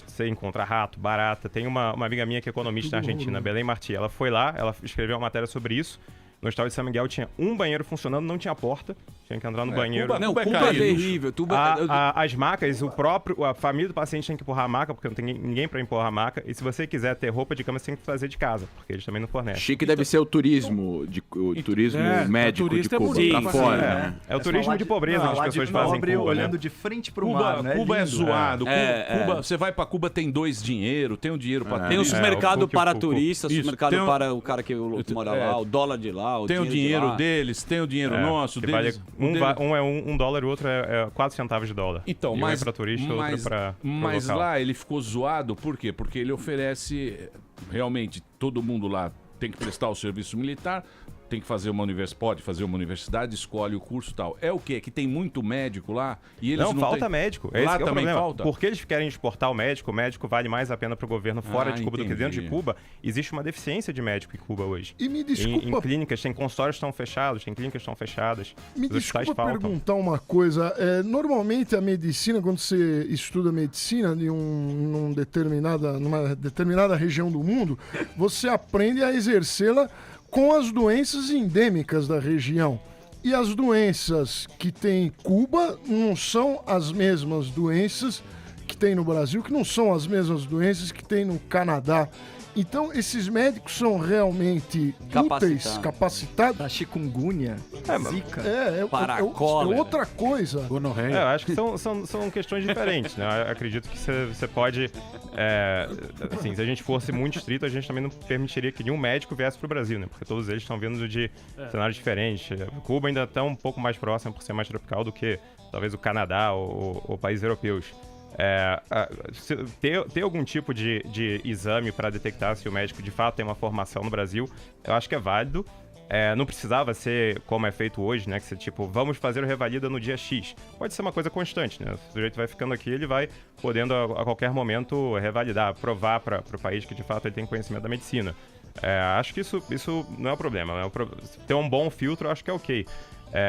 você encontra rato, barata. Tem uma amiga minha que é economista na Argentina, Belém Martí. Ela foi lá, ela escreveu uma matéria sobre isso. No hospital de São Miguel tinha um banheiro funcionando, não tinha porta. Tinha que entrar no banheiro.
Cuba é terrível.
As macas, a família do paciente tem que empurrar a maca, porque não tem ninguém pra empurrar a maca. E se você quiser ter roupa de cama, você tem que fazer de casa, porque eles também não fornecem.
Chique deve ser o turismo médico de Cuba, pra fora. Né?
É o turismo de pobreza que as pessoas fazem em Cuba.
Olhando de frente pro mar, né?
Cuba é zoado. Cuba, você vai pra Cuba, tem dinheiro, tem o dinheiro pra
tem o supermercado para turistas, o supermercado para o cara que mora lá, o dólar de lá,
tem o dinheiro deles, tem o dinheiro nosso, deles.
Um é $1 e o outro é 4 centavos de dólar.
Então,
mas para turista, outro para
mas lá ele ficou zoado, por quê? Porque ele oferece, realmente, todo mundo lá tem que prestar o serviço militar, tem que fazer pode fazer uma universidade, escolhe o curso e tal. É o quê? Que tem muito médico lá e eles não
falta médico.
Lá
esse
também
é o
falta?
Porque eles querem exportar o médico vale mais a pena para o governo fora de Cuba do que dentro de Cuba. Existe uma deficiência de médico em Cuba hoje.
E me desculpa...
Em clínicas, tem consultórios que estão fechados, tem clínicas que estão fechadas.
Me desculpa perguntar uma coisa. Normalmente a medicina, quando você estuda medicina numa determinada região do mundo, você aprende a exercê-la com as doenças endêmicas da região. E as doenças que tem Cuba não são as mesmas doenças que tem no Brasil, que não são as mesmas doenças que tem no Canadá. Então, esses médicos são realmente úteis, capacitados.
Da chikungunya, zika,
é outra coisa.
Eu acho que são questões diferentes, né? Eu acredito que você pode... assim, se a gente fosse muito estrito, a gente também não permitiria que nenhum médico viesse para o Brasil, né? Porque todos eles estão vindo de cenários diferentes. Cuba ainda está um pouco mais próximo por ser mais tropical do que talvez o Canadá ou países europeus. Ter algum tipo de exame para detectar se o médico de fato tem uma formação no Brasil, eu acho que é válido. Não precisava ser como é feito hoje, né? Que você, vamos fazer o revalida no dia X. Pode ser uma coisa constante, né? O sujeito vai ficando aqui, ele vai podendo a qualquer momento revalidar, provar para o país que de fato ele tem conhecimento da medicina. Acho que isso não é o problema, né? Ter um bom filtro, eu acho que é ok.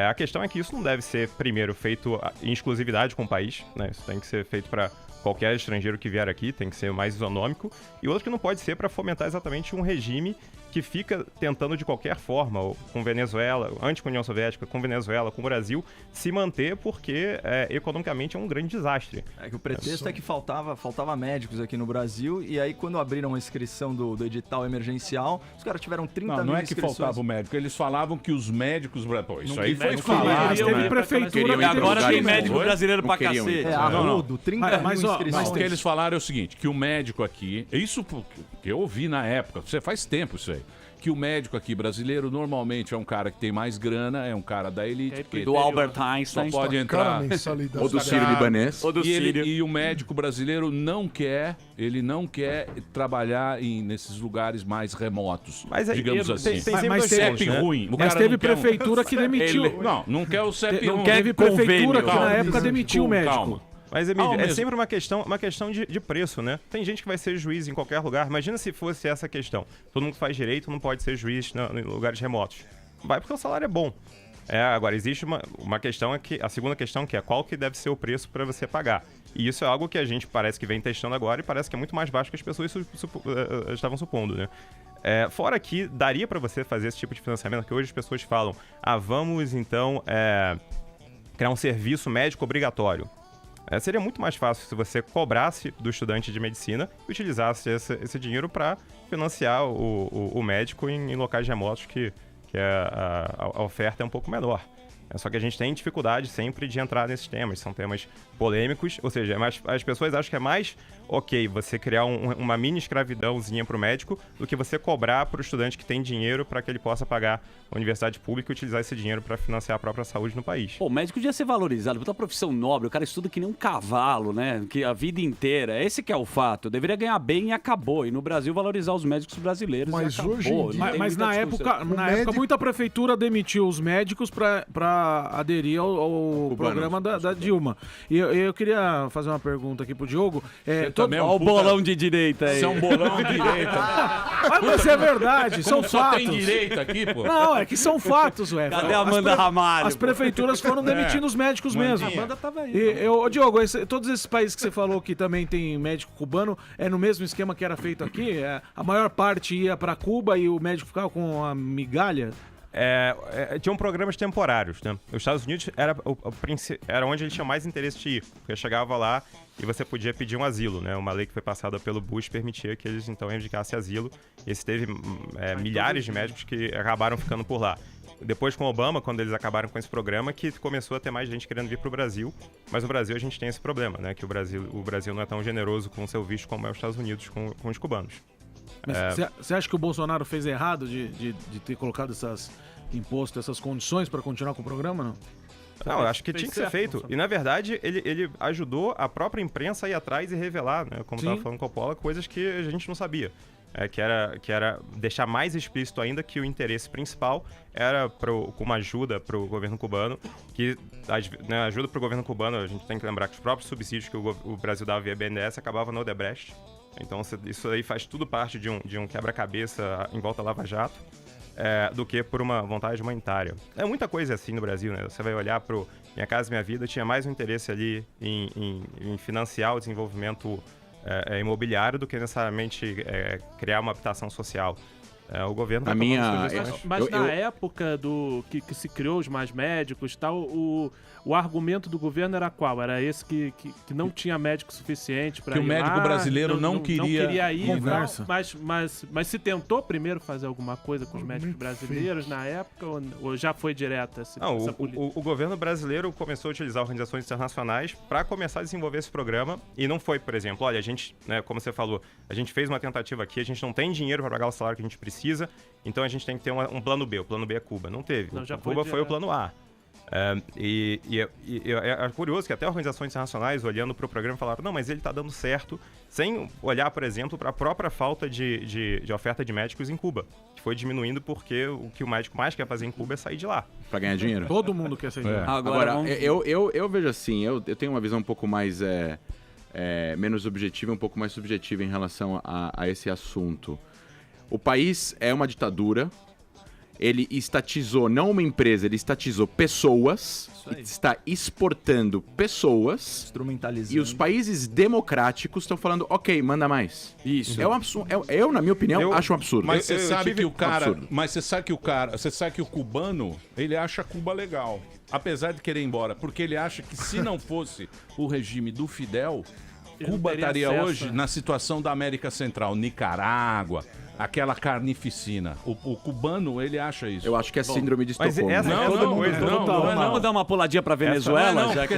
A questão é que isso não deve ser, primeiro, feito em exclusividade com o país, né? Isso tem que ser feito para qualquer estrangeiro que vier aqui, tem que ser mais isonômico. E outro que não pode ser para fomentar exatamente um regime que fica tentando de qualquer forma, com Venezuela, antes com a União Soviética, com Venezuela, com o Brasil, se manter porque economicamente é um grande desastre.
Que o pretexto é que faltava médicos aqui no Brasil, e aí quando abriram a inscrição do edital emergencial, os caras tiveram 30 mil
não é
inscrições.
Que faltava o médico, eles falavam que os médicos... Pô, isso
não,
aí foi falado.
Teve prefeitura...
Agora tem médico brasileiro pra cacete.
Arrudo, 30 mil inscrições.
Mas o que eles falaram é o seguinte, que o médico aqui... Isso que eu ouvi na época, faz tempo isso aí. Que o médico aqui brasileiro normalmente é um cara que tem mais grana, é um cara da elite.
Do Albert Einstein.
Só pode entrar.
Ou do Sírio-Libanês.
E o médico brasileiro não quer trabalhar nesses lugares mais remotos, digamos assim.
Mas
CEP ruim.
Mas teve prefeitura que demitiu.
Não quer o CEP ruim.
Não teve prefeitura que na época demitiu o médico.
Calma.
Mas, Emílio, é sempre uma questão de preço, né? Tem gente que vai ser juiz em qualquer lugar. Imagina se fosse essa questão. Todo mundo que faz direito não pode ser juiz em lugares remotos. Vai porque o salário é bom. Agora, existe uma questão a segunda questão que é qual que deve ser o preço para você pagar. E isso é algo que a gente parece que vem testando agora e parece que é muito mais baixo que as pessoas estavam supondo, né? Fora que daria para você fazer esse tipo de financiamento, que hoje as pessoas falam, vamos então... criar um serviço médico obrigatório. Seria muito mais fácil se você cobrasse do estudante de medicina e utilizasse esse dinheiro para financiar o médico em locais remotos que a oferta é um pouco menor. Só que a gente tem dificuldade sempre de entrar nesses temas. São temas polêmicos, ou seja, as pessoas acham que é mais ok você criar uma mini escravidãozinha para o médico do que você cobrar para o estudante que tem dinheiro para que ele possa pagar a universidade pública e utilizar esse dinheiro para financiar a própria saúde no país.
Pô, o médico devia ser valorizado, porque é uma profissão nobre, o cara estuda que nem um cavalo, né? Que a vida inteira. Esse que é o fato. Deveria ganhar bem e acabou. E no Brasil valorizar os médicos brasileiros.
Mas hoje em dia...
Mas na época, muita prefeitura demitiu os médicos para aderir ao programa da Dilma. E eu queria fazer uma pergunta aqui pro Diogo.
Olha o bolão de direita aí.
Você é um bolão de direita.
Mas é verdade, são
só
fatos.
tem direita aqui, pô.
Não, é que são fatos, ué.
Cadê a Amanda Ramalho?
As prefeituras foram demitindo os médicos mesmo.
A Amanda tava aí.
Diogo, todos esses países que você falou que também tem médico cubano, é no mesmo esquema que era feito aqui? A maior parte ia para Cuba e o médico ficava com a migalha?
Tinham programas temporários, né? Os Estados Unidos era onde ele tinha mais interesse de ir, porque chegava lá e você podia pedir um asilo, né? Uma lei que foi passada pelo Bush permitia que eles então reivindicassem asilo. Esse teve milhares de médicos que acabaram ficando por lá. Depois com Obama, quando eles acabaram com esse programa, que começou a ter mais gente querendo vir para o Brasil. Mas no Brasil a gente tem esse problema, né? Que o Brasil não é tão generoso com o seu visto como é os Estados Unidos com os cubanos.
Você acha que o Bolsonaro fez errado de ter colocado imposto essas condições para continuar com o programa, não?
Não, eu acho que tinha que ser feito. E, na verdade, ele ajudou a própria imprensa a ir atrás e revelar, né, como estava falando com o Coppola, coisas que a gente não sabia. Que era deixar mais explícito ainda que o interesse principal era com uma ajuda para o governo cubano, que ajuda para o governo cubano, a gente tem que lembrar que os próprios subsídios que o Brasil dava via BNDES acabavam no Odebrecht. Então isso aí faz tudo parte de um quebra-cabeça em volta à Lava Jato, do que por uma vontade humanitária. É muita coisa assim no Brasil, né? Você vai olhar para Minha Casa Minha Vida, tinha mais um interesse ali em financiar o desenvolvimento imobiliário do que necessariamente criar uma habitação social. O governo vai tomando sugestões.
Mas na época que se criou os mais médicos, tal, o argumento do governo era qual? Era esse que não tinha médico suficiente para ir lá?
Que o médico brasileiro não queria
ir,
conversa.
Mas se tentou primeiro fazer alguma coisa com os médicos brasileiros na época ou já foi direto essa política?
O governo brasileiro começou a utilizar organizações internacionais para começar a desenvolver esse programa e não foi, por exemplo, olha, a gente, né, como você falou, a gente fez uma tentativa aqui, a gente não tem dinheiro para pagar o salário que a gente precisa, então a gente tem que ter um plano B. O plano B é Cuba. Não teve. Cuba foi o plano A. É curioso que até organizações internacionais, olhando para o programa, falaram, não, mas ele está dando certo, sem olhar, por exemplo, para a própria falta de oferta de médicos em Cuba, que foi diminuindo porque o que o médico mais quer fazer em Cuba é sair de lá.
Para ganhar dinheiro.
Todo mundo quer sair de lá.
Agora eu vejo assim, eu tenho uma visão um pouco mais menos objetiva, um pouco mais subjetiva em relação a esse assunto. O país é uma ditadura. Ele estatizou, não uma empresa, ele estatizou pessoas, está exportando pessoas.
Instrumentalizando.
E os países democráticos estão falando, ok, manda mais.
Isso.
É um absurdo. Eu, na minha opinião, acho um absurdo.
Mas você sabe que você sabe que o cubano, ele acha Cuba legal. Apesar de querer ir embora. Porque ele acha que se não fosse o regime do Fidel, Cuba estaria hoje na situação da América Central, Nicarágua, aquela carnificina. O cubano, ele acha isso.
Eu acho que é síndrome de Estocolmo.
Vamos dar uma puladinha pra Venezuela, já que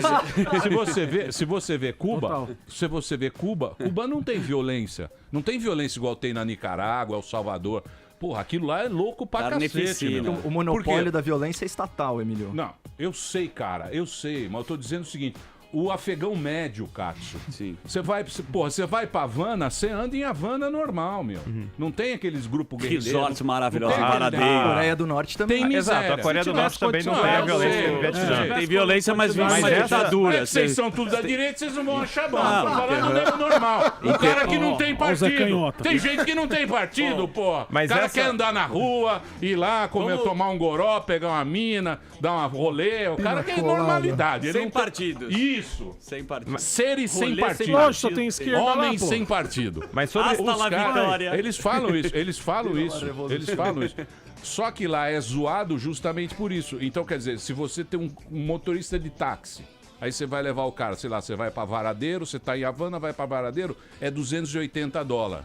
se você vê Cuba, Cuba não tem violência. Não tem violência igual tem na Nicarágua, El Salvador. Porra, aquilo lá é louco pra cacete.
O monopólio da violência é estatal, Emílio.
Não, eu sei, cara, mas eu tô dizendo o seguinte. O afegão médio, Katsu.
Sim.
Você vai pra Havana, você anda em Havana normal, meu. Não tem aqueles grupos guerreiros.
Resorts maravilhosos, Varadeiro.
A Coreia do Norte também.
Tem miséria.
Exato, a Coreia do Norte também não tem a violência do Vietnã.
Tem violência, mas vive uma ditadura.
Vocês são tudo da direita, vocês não vão achar bom. Tô falando mesmo normal. O cara que não tem partido. Tem gente que não tem partido, pô. O cara quer andar na rua, ir lá, tomar um goró, pegar uma mina, dar uma rolê. O cara quer normalidade.
Sem partidos.
isso.
Sem partido.
Seres sem
Rolê
partido.
Lógico, só tem esquerda lá,
Homens
pô.
sem partido.
Mas sobre
Hasta la vitória.
Eles falam isso, eles falam isso. Só que lá é zoado justamente por isso. Então, quer dizer, se você tem um motorista de táxi, aí você vai levar o cara, sei lá, você vai pra Varadeiro, você tá em Havana, vai pra Varadeiro, é $280.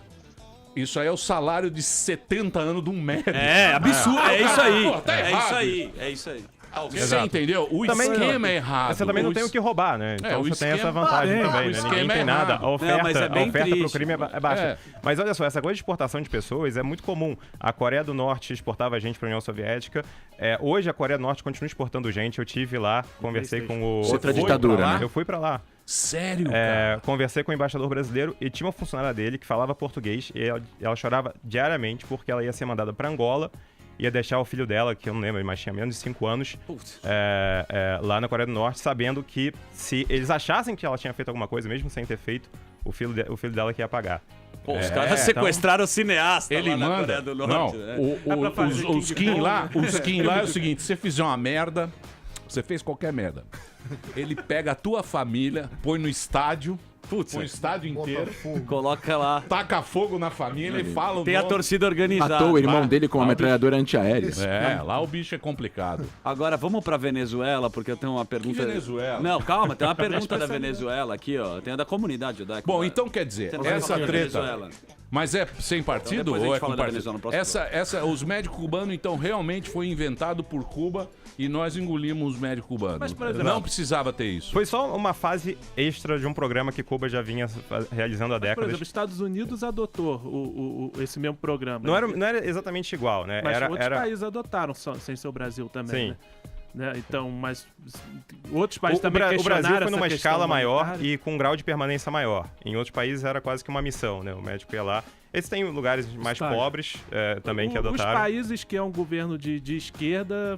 Isso aí é o salário de 70 anos de um médico.
É, absurdo. É isso aí.
Pô, tá
É
errado.
isso aí. É isso aí.
Você
Exato.
entendeu? O
Também
esquema é errado.
Você também não tem o que roubar, né? Então
o
você tem essa
esquema-
vantagem também,
o
né?
esquema
Ninguém
é
tem nada.
errado.
A oferta,
Não, mas é bem
a oferta pro
triste.
crime é baixa.
É.
Mas olha só, essa coisa de exportação de pessoas é muito comum. A Coreia do Norte exportava gente para a União Soviética. Hoje a Coreia do Norte continua exportando gente. Eu tive lá, conversei com o...
Outra
Eu fui
ditadura,
pra lá,
né?
Eu fui pra lá.
Sério, cara?
Conversei com o embaixador brasileiro e tinha uma funcionária dele que falava português e ela chorava diariamente porque ela ia ser mandada para Angola, ia deixar o filho dela, que eu não lembro, mas tinha menos de 5 anos, lá na Coreia do Norte, sabendo que se eles achassem que ela tinha feito alguma coisa, mesmo sem ter feito, o filho dela que ia pagar.
Pô, os caras sequestraram o cineasta
Ele
lá na
manda.
Coreia do Norte,
Não,
né?
os Kim lá, é o seguinte: se você fizer uma merda, você fez qualquer merda. Ele pega a tua família, põe no estádio. Põe o estádio inteiro,
coloca lá,
taca fogo na família e fala o
tem a
nome.
torcida organizada.
Matou o irmão
Vai.
dele com uma
Lá o
metralhadora antiaérea.
Lá o bicho é complicado.
Agora vamos pra Venezuela, porque eu tenho uma pergunta.
Que Venezuela?
Não, calma, tem uma pergunta da Venezuela aqui, ó. Tem a da comunidade judaica.
Bom, então quer dizer,
Você não vai
essa
falar da
treta.
Venezuela.
Mas é sem partido
Então depois a
ou
gente
é
fala
com
da
partido?
Venezuela no próximo
Os médicos cubanos, então, realmente foi inventado por Cuba e nós engolimos os médicos cubanos.
Mas, por exemplo,
não precisava ter isso.
Foi só uma fase extra de um programa que Cuba já vinha realizando há
Por
décadas.
exemplo, os Estados Unidos adotou esse mesmo programa.
Não era exatamente igual, né?
Mas outros
era...
países adotaram, sem ser o Brasil também,
Sim.
né? Então, mas outros países também
O
questionaram
Brasil foi
essa
numa
questão
escala maior
humanitária.
e com um grau de permanência maior. Em outros países era quase que uma missão, né? O médico ia lá. Eles têm lugares mais
Estágio.
pobres também que adotaram.
Os países que é um governo de esquerda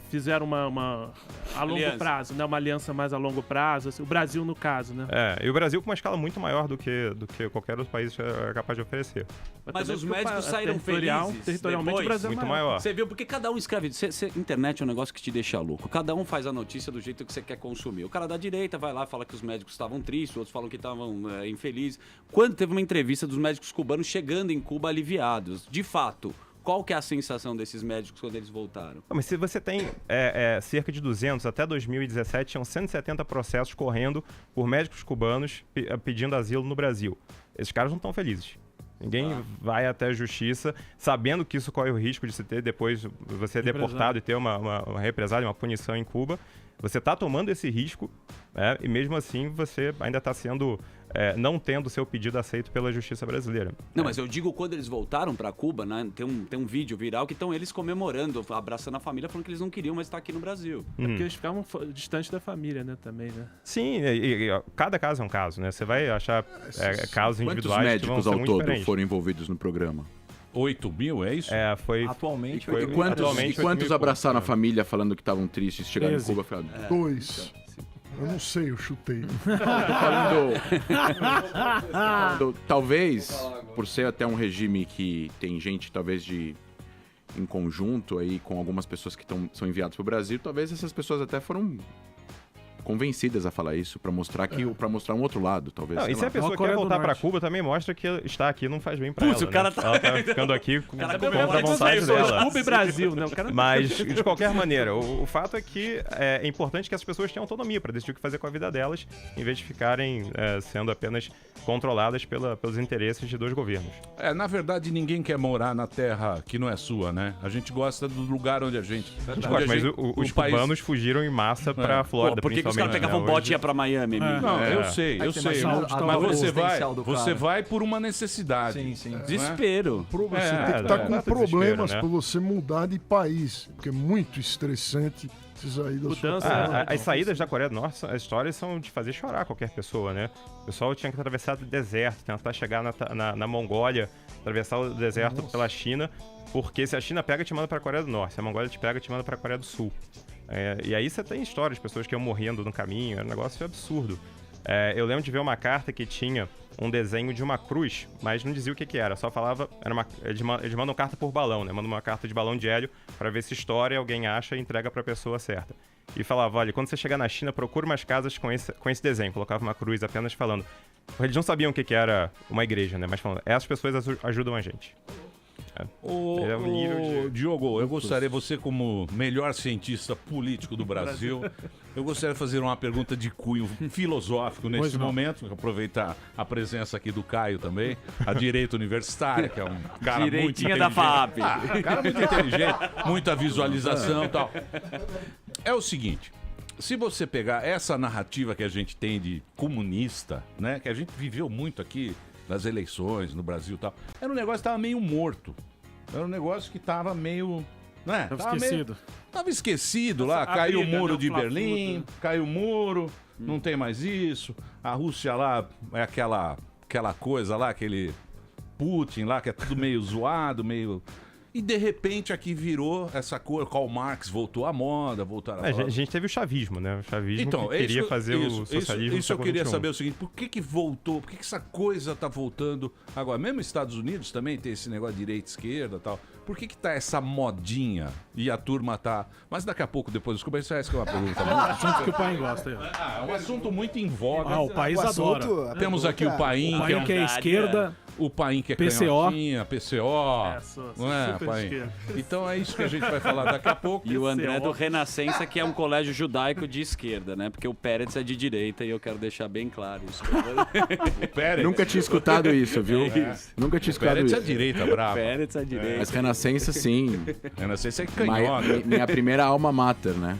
fizeram uma a longo
Aliança.
prazo, né? Uma aliança mais a longo prazo, assim, o Brasil no caso, né?
E o Brasil com uma escala muito maior do que qualquer outro país é capaz de oferecer.
Mas
também
os
porque
médicos saíram felizes.
territorialmente
depois.
o Brasil é
Muito maior.
Você viu? Porque cada um escreve. Internet é um negócio que te deixa louco. Cada um faz a notícia do jeito que você quer consumir. O cara da direita vai lá, fala que os médicos estavam tristes, outros falam que estavam infelizes. Quando teve uma entrevista dos médicos cubanos chegando em Cuba aliviados, de fato, qual que é a sensação desses médicos quando eles voltaram?
Mas se você tem cerca de 200, até 2017, tinham 170 processos correndo por médicos cubanos pedindo asilo no Brasil. Esses caras não estão felizes. Ninguém vai até a justiça sabendo que isso corre o risco de se ter depois você ser deportado e ter uma represália, uma punição em Cuba. Você está tomando esse risco, né? E mesmo assim você ainda está sendo não tendo seu pedido aceito pela justiça brasileira.
Não, mas eu digo quando eles voltaram pra Cuba, né? Tem um vídeo viral que estão eles comemorando, abraçando a família, falando que eles não queriam mais estar aqui no Brasil.
É porque eles ficavam distantes da família, né? Também, né?
Sim, ó, cada caso é um caso, né? Você vai achar casos individuais
Quantos
que vão
médicos
ser
ao
muito
todo
diferentes.
foram envolvidos no programa?
8 mil, é isso?
Foi...
Atualmente,
E quantos abraçaram a família falando que estavam tristes e chegaram em Cuba? Falaram,
2. Eu não sei, eu chutei.
Talvez, por ser até um regime que tem gente, talvez, em conjunto aí com algumas pessoas que são enviadas para o Brasil, talvez essas pessoas até foram convencidas a falar isso para mostrar um outro lado, talvez.
Não, e se a pessoa quer voltar pra Cuba, também mostra que estar aqui não faz bem pra
Putz,
ela.
o cara
né?
tá...
Ela tá ficando aqui contra a vontade
Só
dela.
Cuba e Brasil, né? O cara...
Mas, de qualquer maneira, o fato é que é importante que as pessoas tenham autonomia para decidir o que fazer com a vida delas, em vez de ficarem sendo apenas controladas pelos interesses de dois governos.
Na verdade, ninguém quer morar na terra que não é sua, né? A gente gosta do lugar onde a gente...
Mas os cubanos fugiram em massa pra Flórida,
Por que os caras pegavam bote e iam pra Miami, amigo?
Não, eu sei. Mas você vai por uma necessidade.
Sim.
Desespero.
Você tem que estar com problemas para você mudar de país, porque é muito estressante sair da sua casa.
As saídas da Coreia do Norte, as histórias são de fazer chorar qualquer pessoa, né? O pessoal tinha que atravessar o deserto, tentar chegar na Mongólia, atravessar o deserto pela China, porque se a China pega, te manda pra Coreia do Norte. Se a Mongólia te pega, te manda pra Coreia do Sul. E aí você tem histórias de pessoas que iam morrendo no caminho, era um negócio absurdo. Eu lembro de ver uma carta que tinha um desenho de uma cruz, mas não dizia o que era, só falava... Eles mandam carta por balão, né? Mandam uma carta de balão de hélio para ver se estoura e alguém acha e entrega para a pessoa certa. e falava, olha, quando você chegar na China, procura umas casas com esse desenho. Colocava uma cruz apenas falando. Eles não sabiam o que era uma igreja, né? Mas falando, essas pessoas ajudam a gente.
Diogo, eu gostaria, você como melhor cientista político do Brasil, eu gostaria de fazer uma pergunta de cunho filosófico nesse momento, aproveitar a presença aqui do Caio também, a direita universitária, que é um cara muito inteligente.
da FAP.
Um cara muito inteligente, muita visualização e tal. É o seguinte, se você pegar essa narrativa que a gente tem de comunista, né, que a gente viveu muito aqui nas eleições no Brasil e tal, era um negócio que estava meio morto. Era um negócio que estava meio... Né?
Tava esquecido.
Tava esquecido lá, caiu o muro de Berlim, caiu o muro, não tem mais isso. A Rússia lá é aquela coisa lá, aquele Putin lá, que é tudo meio zoado, meio... E de repente aqui virou essa cor, Karl Marx voltou à moda, voltaram a
gente teve o chavismo, né? O chavismo que queria fazer o socialismo.
Isso eu queria saber o seguinte, por que voltou, por que essa coisa tá voltando agora? Mesmo nos Estados Unidos também tem esse negócio de direita, esquerda e tal. Por que tá essa modinha e a turma tá... Mas daqui a pouco, depois, desculpa, isso é uma pergunta.
É um assunto que o Paim gosta.
É um assunto muito em voga.
O país adora.
Temos aqui o Paim,
que é esquerda.
O Paim que é
PCO.
canhotinha, PCO. Não é, Paim? Então é isso que a gente vai falar daqui a pouco.
E o André do Renascença, que é um colégio judaico de esquerda, né? Porque o Pérez é de direita e eu quero deixar bem claro isso.
O Pérez.
Nunca tinha escutado isso, viu? Nunca tinha escutado
Pérez
isso.
é direita, bravo.
Pérez é direita.
Mas Renascença, sim.
Renascença é canhota.
Minha primeira alma mater, né?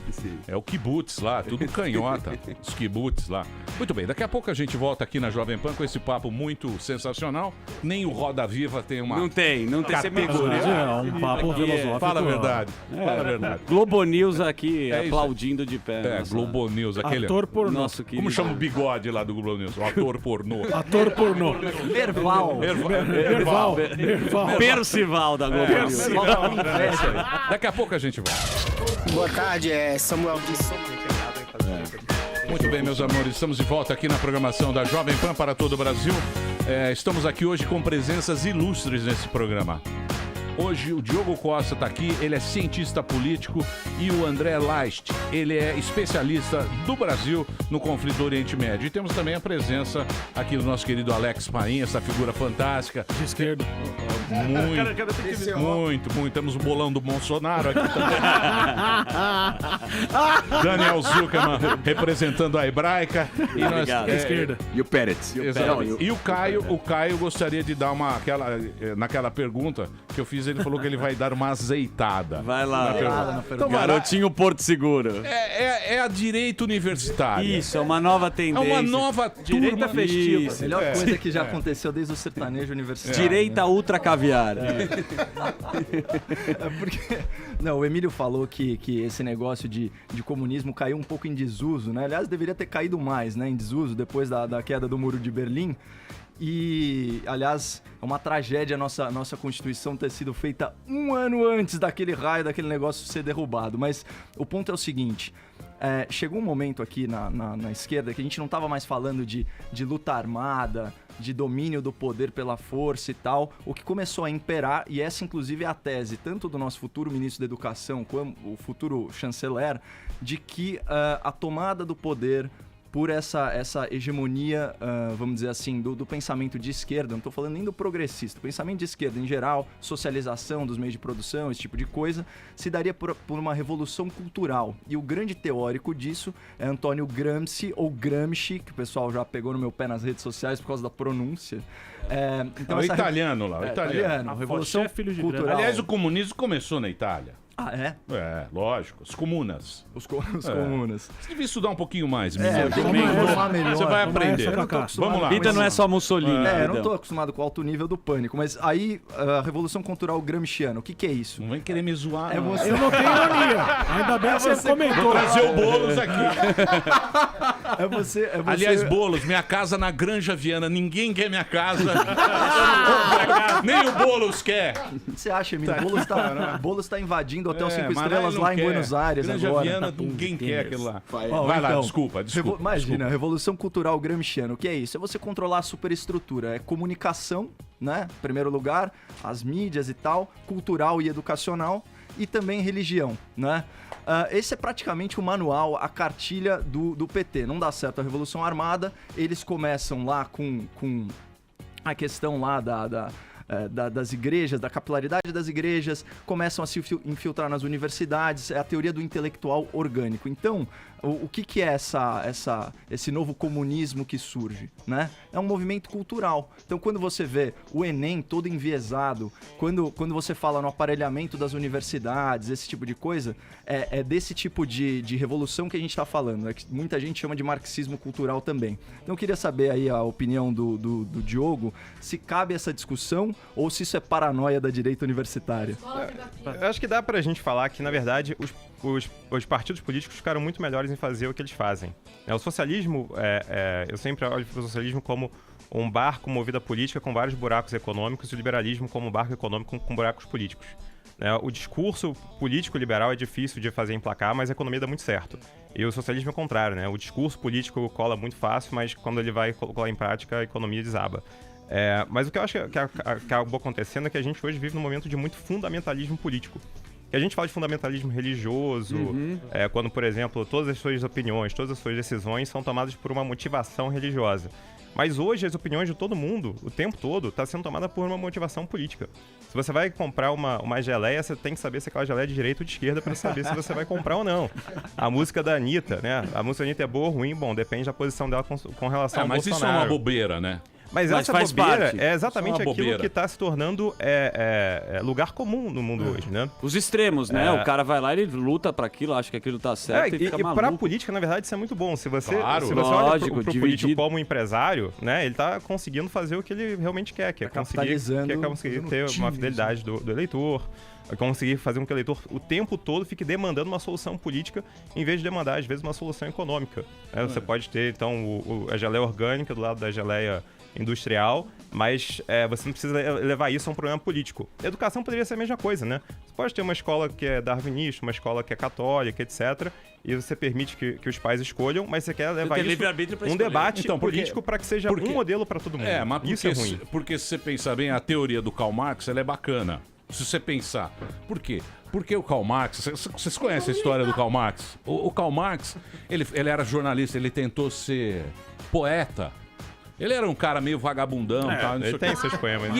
É o kibutz lá, tudo canhota. Os kibutz lá. Muito bem, daqui a pouco a gente volta aqui na Jovem Pan com esse papo muito sensacional. Nem o Roda Viva tem uma...
Não tem
categoria.
É um papo filosófico.
Fala a verdade. Fala a verdade.
Globo News aqui
É isso.
aplaudindo de pé.
Globo News, aquele...
Ator pornô.
Nosso querido.
Como chama o bigode lá do Globo News? O ator pornô.
Ator pornô.
Merval.
Merval.
Percival da Globo News.
Daqui a pouco a gente volta.
Boa tarde, é Samuel Guisson.
Muito bem, meus amores, estamos de volta aqui na programação da Jovem Pan para todo o Brasil. Estamos aqui hoje com presenças ilustres nesse programa. Hoje o Diogo Costa está aqui, ele é cientista político, e o André Leicht, ele é especialista do Brasil no conflito do Oriente Médio. E temos também a presença aqui do nosso querido Alex Paim, essa figura fantástica.
De esquerda.
Muito. Temos o bolão do Bolsonaro aqui também. Daniel Zuckerman representando a hebraica. E nós,
esquerda.
E o Pérez.
Exatamente. E o Caio gostaria de dar naquela pergunta que eu fiz, ele falou que ele vai dar uma azeitada.
Vai lá.
Então,
Garotinho Porto Seguro.
É a direita universitária.
Isso, é uma nova tendência.
É uma nova
direita
turma
festiva.
A melhor coisa que já aconteceu desde o sertanejo universitário.
Direita ultra caviar.
Porque... Não, o Emílio falou que esse negócio de comunismo caiu um pouco em desuso, né? Aliás, deveria ter caído mais, né? Em desuso, depois da queda do Muro de Berlim. E, aliás, é uma tragédia a nossa Constituição ter sido feita um ano antes daquele raio, daquele negócio ser derrubado. Mas o ponto é o seguinte... chegou um momento aqui na esquerda que a gente não estava mais falando de luta armada, de domínio do poder pela força e tal. O que começou a imperar, e essa inclusive é a tese tanto do nosso futuro ministro da Educação como o futuro chanceler, de que a tomada do poder por essa hegemonia, vamos dizer assim, do pensamento de esquerda, não estou falando nem do progressista, o pensamento de esquerda em geral, socialização dos meios de produção, esse tipo de coisa, se daria por uma revolução cultural. E o grande teórico disso é Antônio Gramsci, ou Gramsci, que o pessoal já pegou no meu pé nas redes sociais por causa da pronúncia.
Então, o italiano lá, o italiano.
Revolução cultural.
Aliás, o comunismo começou na Itália.
Ah, é?
Lógico. As comunas.
Os comunas.
Você devia estudar um pouquinho mais,
Você
vai aprender.
Vamos
lá.
Vida não é só Mussolini.
Eu não tô acostumado com o alto nível do Pânico, mas aí, a Revolução Cultural Gramsciana, o que é isso?
Não vem querer me zoar,
Eu não tenho ironia. Ainda bem que você comentou.
Vou trazer o Boulos aqui.
É você...
Aliás, Boulos, minha casa na Granja Viana. Ninguém quer minha casa. Nem o Boulos quer.
Você acha, Emílio? Boulos tá invadindo Hotel 5 Estrelas lá em Buenos Aires
Granja
agora.
Viana, ninguém quer aquilo lá. Vai lá,
então,
desculpa.
Imagina, Revolução Cultural Gramsciana, o que é isso? É você controlar a superestrutura, é comunicação, né? Em primeiro lugar, as mídias e tal, cultural e educacional. e também religião, né? Esse é praticamente o manual, a cartilha do PT. Não dá certo a Revolução Armada, eles começam lá com a questão lá das igrejas, da capilaridade das igrejas, começam a se infiltrar nas universidades, é a teoria do intelectual orgânico. Então, o que é esse novo comunismo que surge, né? É um movimento cultural. Então, quando você vê o Enem todo enviesado, quando você fala no aparelhamento das universidades, esse tipo de coisa, é desse tipo de revolução que a gente está falando, que muita gente chama de marxismo cultural também. Então, eu queria saber aí a opinião do Diogo, se cabe essa discussão ou se isso é paranoia da direita universitária.
Eu acho que dá pra gente falar que, na verdade, os partidos políticos ficaram muito melhores em fazer o que eles fazem. O socialismo, eu sempre olho para o socialismo como um barco movido à política com vários buracos econômicos e o liberalismo como um barco econômico com buracos políticos. O discurso político liberal é difícil de fazer emplacar, mas a economia dá muito certo. E o socialismo é o contrário, né? O discurso político cola muito fácil, mas quando ele vai colocar em prática, a economia desaba. Mas o que eu acho que acabou acontecendo é que a gente hoje vive num momento de muito fundamentalismo político. E a gente fala de fundamentalismo religioso, quando, por exemplo, todas as suas opiniões, todas as suas decisões são tomadas por uma motivação religiosa. Mas hoje as opiniões de todo mundo, o tempo todo, está sendo tomada por uma motivação política. Se você vai comprar uma geleia, você tem que saber se aquela geleia é de direita ou de esquerda para saber se você vai comprar ou não. A música da Anitta, né? A música da Anitta é boa ou ruim? Bom, depende da posição dela com relação ao
mas
Bolsonaro.
Isso é uma bobeira, né?
Mas essa
faz
bobeira
parte.
é exatamente
Isso é uma
aquilo
bobeira.
que está se tornando lugar comum no mundo hoje, né?
Os extremos, né? O cara vai lá e ele luta pra aquilo, acha que aquilo tá certo e fica
e
maluco.
pra política, na verdade, isso é muito bom. Se você
Claro.
olha
Lógico,
pro político como empresário, né? Ele tá conseguindo fazer o que ele realmente quer, que é conseguir ter uma fidelidade do eleitor, conseguir fazer com que o eleitor o tempo todo fique demandando uma solução política em vez de demandar, às vezes, uma solução econômica. Você pode ter, então, a geleia orgânica do lado da geleia industrial, mas você não precisa levar isso a um problema político. A educação poderia ser a mesma coisa, né? Você pode ter uma escola que é darwinista, uma escola que é católica, etc., e você permite que os pais escolham, mas você quer levar isso um debate político para que seja um modelo para todo mundo.
Mas
isso é ruim.
Porque se você pensar bem, a teoria do Karl Marx ela é bacana. Se você pensar. Por quê? Porque o Karl Marx... Vocês conhecem a história do Karl Marx? O Karl Marx, ele era jornalista, ele tentou ser poeta. Ele era um cara meio vagabundão. Tal, não sei
ele
o
tem
quê.
seus poemas.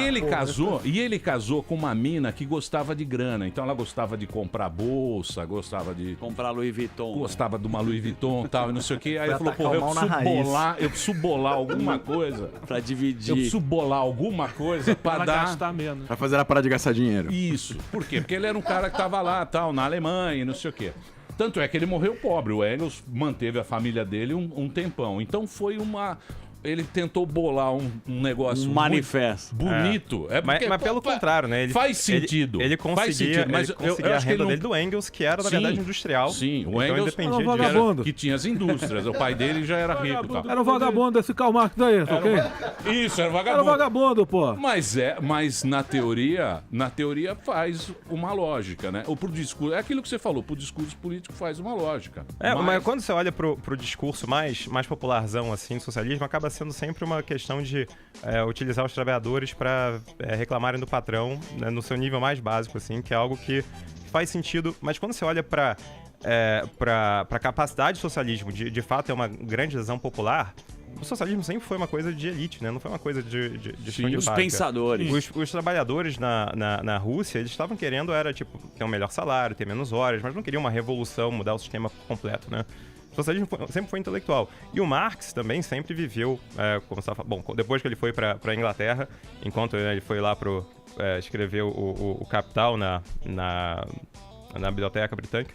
E ele casou com uma mina que gostava de grana. Então ela gostava de comprar bolsa, gostava de...
Comprar Louis Vuitton.
Gostava de uma Louis Vuitton e tal, e não sei o quê. Aí ele falou,
atacar o mal
eu preciso bolar alguma coisa.
Pra dividir.
Eu preciso bolar alguma coisa pra dar...
gastar menos.
Pra fazer ela parar de gastar dinheiro.
Isso. Por quê? Porque ele era um cara que tava lá, tal, na Alemanha e não sei o quê. Tanto é que ele morreu pobre. O Engels manteve a família dele um tempão. Então foi uma... Ele tentou bolar um negócio
manifesto
bonito.
Mas pelo contrário, né? Ele,
faz sentido.
Ele conseguia,
mas
ele conseguia
eu
a
acho que
renda
ele
dele do Engels, que era, na verdade, industrial.
Sim, o
então
Engels
ele dependia
que tinha as indústrias. O pai dele já era rico. Tal.
Era um vagabundo esse Karl Marx daí, ok?
Isso, era um vagabundo.
Era um vagabundo, pô.
Mas na teoria faz uma lógica, né? Ou pro discurso, é aquilo que você falou, pro discurso político faz uma lógica.
Mas quando você olha pro discurso mais popularzão, assim, do socialismo, acaba sendo sempre uma questão de utilizar os trabalhadores para reclamarem do patrão, né, no seu nível mais básico, assim, que é algo que faz sentido. Mas quando você olha para a capacidade do socialismo de fato ter uma grande adesão popular, o socialismo sempre foi uma coisa de elite, né? Não foi uma coisa de
Sim, os pensadores.
Os trabalhadores na Rússia, eles estavam querendo, ter um melhor salário, ter menos horas, mas não queriam uma revolução, mudar o sistema completo, né? O socialismo sempre foi intelectual. E o Marx também sempre viveu, como você bom, depois que ele foi para a Inglaterra, enquanto ele foi lá para escrever o Capital na Biblioteca Britânica,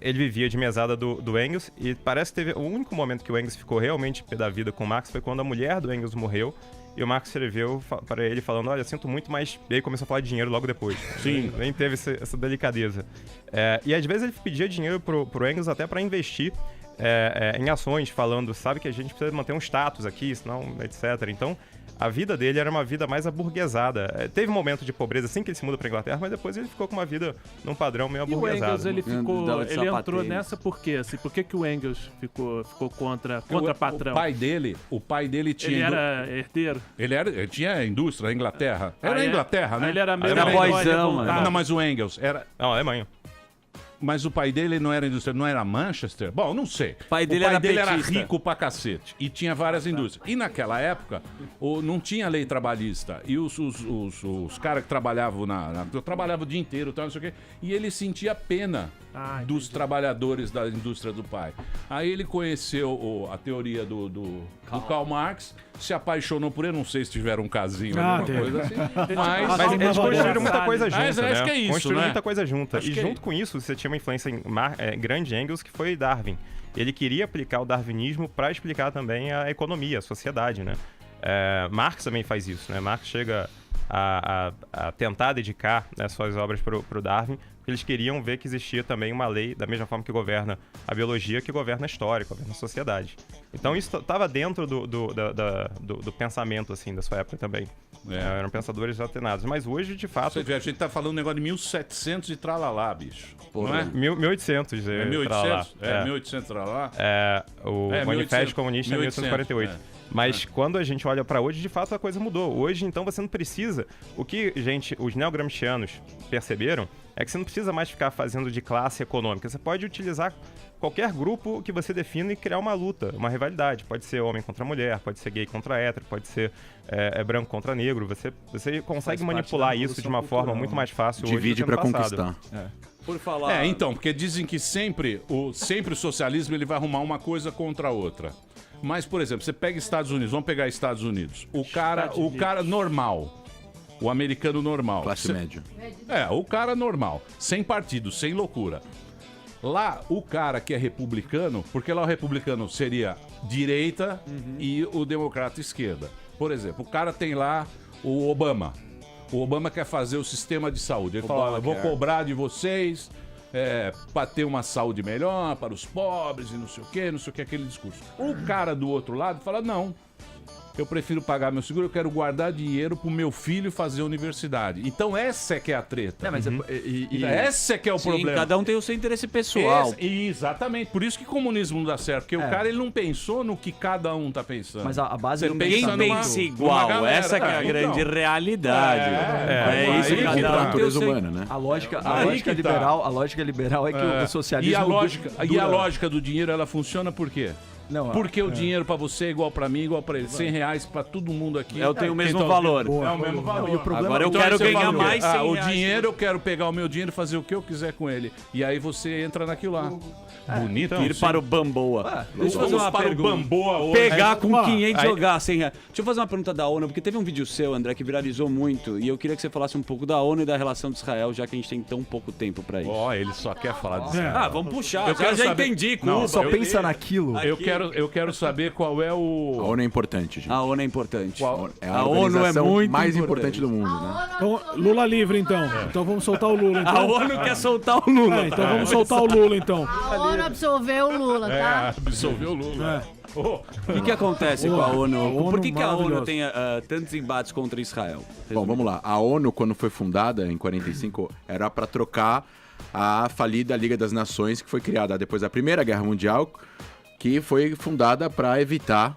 ele vivia de mesada do Engels, e parece que teve o único momento que o Engels ficou realmente pé da vida com o Marx foi quando a mulher do Engels morreu, e o Marx escreveu para ele falando, olha, sinto muito, mas... E aí começou a falar de dinheiro logo depois.
Sim.
Nem teve essa delicadeza. E às vezes ele pedia dinheiro pro Engels até para investir em ações, falando, sabe que a gente precisa manter um status aqui, senão, etc. Então, a vida dele era uma vida mais aburguesada. Teve um momento de pobreza assim que ele se muda pra Inglaterra, mas depois ele ficou com uma vida num padrão meio
E o
aburguesado.
Engels, ele entrou nessa por quê? Assim, por que o Engels ficou contra patrão?
O pai dele tinha...
Ele era herdeiro?
Ele tinha indústria na Inglaterra. Era
Ah,
a
é?
Inglaterra, né?
Ele era meio
boyzão,
revoltado.
Não, mas o Engels era...
Não, Alemanha.
Mas o pai dele não era indústria, não era Manchester? Bom, não sei.
O pai dele era petista.
rico pra cacete e tinha várias indústrias. E naquela época, não tinha lei trabalhista. E os caras que trabalhavam eu trabalhava o dia inteiro, tal, não sei o quê, e ele sentia pena dos trabalhadores da indústria do pai. Aí ele conheceu a teoria do Karl Marx, se apaixonou por ele, não sei se tiveram um casinho, alguma coisa assim.
Mas eles construíram muita coisa junto,
Mas
né?
acho que é isso,
Construíram
né?
muita coisa junta.
Acho
E
que é
junto com isso, você tinha uma influência grande em Engels, que foi Darwin. Ele queria aplicar o darwinismo para explicar também a economia, a sociedade, né? Marx também faz isso, né? Marx chega a tentar dedicar, né, suas obras para o Darwin, porque eles queriam ver que existia também uma lei, da mesma forma que governa a biologia, que governa a história, que governa a sociedade. Então isso estava dentro do pensamento, assim, da sua época também. Eram pensadores atenados. Mas hoje, de fato...
A gente tá falando um negócio de 1700 e tralalá, bicho. Não é?
1800.
É 1800? É, 1800 tralalá?
O Manifesto Comunista é 1848. Mas quando a gente olha para hoje, de fato a coisa mudou. Hoje, então, você não precisa... O que, os neogramscianos perceberam é que você não precisa mais ficar fazendo de classe econômica. Você pode utilizar qualquer grupo que você defina e criar uma luta, uma rivalidade. Pode ser homem contra mulher, pode ser gay contra hétero, pode ser branco contra negro. Você consegue manipular isso de uma forma muito mais fácil hoje
Divide
do que no
para
passado.
conquistar.
Por falar...
Então, porque dizem que sempre o socialismo ele vai arrumar uma coisa contra a outra. Mas, por exemplo, você pega Estados Unidos, vamos pegar Estados Unidos. O cara normal, o americano normal.
Classe média.
O cara normal, sem partido, sem loucura. Lá, o cara que é republicano, porque lá o republicano seria direita e o democrata esquerda. Por exemplo, o cara tem lá o Obama. O Obama quer fazer o sistema de saúde. Ele fala, eu vou cobrar de vocês para ter uma saúde melhor, para os pobres e não sei o que, aquele discurso. O cara do outro lado fala, não, eu prefiro pagar meu seguro, eu quero guardar dinheiro pro meu filho fazer universidade. Então essa é que é a treta.
Não, mas
essa é que é o problema.
Cada um tem o seu interesse pessoal.
Exatamente. Por isso que o comunismo não dá certo. Porque o cara ele não pensou no que cada um tá pensando.
Mas a base do
Ninguém pensa igual. Essa que é a grande realidade.
Isso
que cada um natureza humana, né?
A lógica liberal é que o socialismo...
E a lógica do dinheiro, ela funciona por quê?
Não,
porque o dinheiro pra você é igual pra mim, igual pra ele. R$100 pra todo mundo aqui.
Eu tenho o mesmo valor.
É o mesmo valor.
E o problema
Agora eu quero ganhar mais R$100.
O dinheiro, eu quero pegar o meu dinheiro e fazer o que eu quiser com ele. E aí você entra naquilo lá. Bonito.
Ir para o Bamboa. Deixa eu fazer uma pergunta.
Bamboa hoje.
Pegar com 500 e jogar R$100. Deixa eu fazer uma pergunta da ONU, porque teve um vídeo seu, André, que viralizou muito. E eu queria que você falasse um pouco da ONU e da relação de Israel, já que a gente tem tão pouco tempo pra isso.
Ele só quer falar disso.
Vamos puxar.
Eu
já entendi.
Não, só pensa naquilo.
Eu quero saber qual é o...
A ONU é importante, gente.
A ONU é importante.
É
a ONU é muito
mais importante do mundo, né?
Então, Lula livre, então. Então vamos soltar o Lula, então.
A ONU quer soltar o Lula.
Então vamos soltar o Lula, então.
A ONU absolveu o Lula, tá?
Absolveu o Lula.
O que acontece com a ONU? Por que a ONU
maravilhoso.
tem tantos embates contra Israel?
Bom, vamos lá. A ONU, quando foi fundada, em 45, era para trocar a falida Liga das Nações, que foi criada depois da Primeira Guerra Mundial, que foi fundada para evitar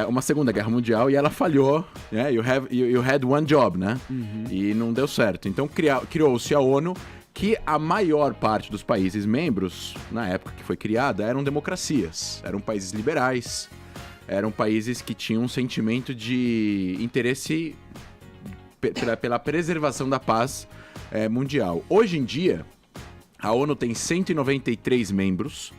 uma Segunda Guerra Mundial, e ela falhou, né? You had one job, né? E não deu certo. Então criou-se a ONU, que a maior parte dos países membros, na época que foi criada, eram democracias, eram países liberais, eram países que tinham um sentimento de interesse pela preservação da paz mundial. Hoje em dia, a ONU tem 193 membros,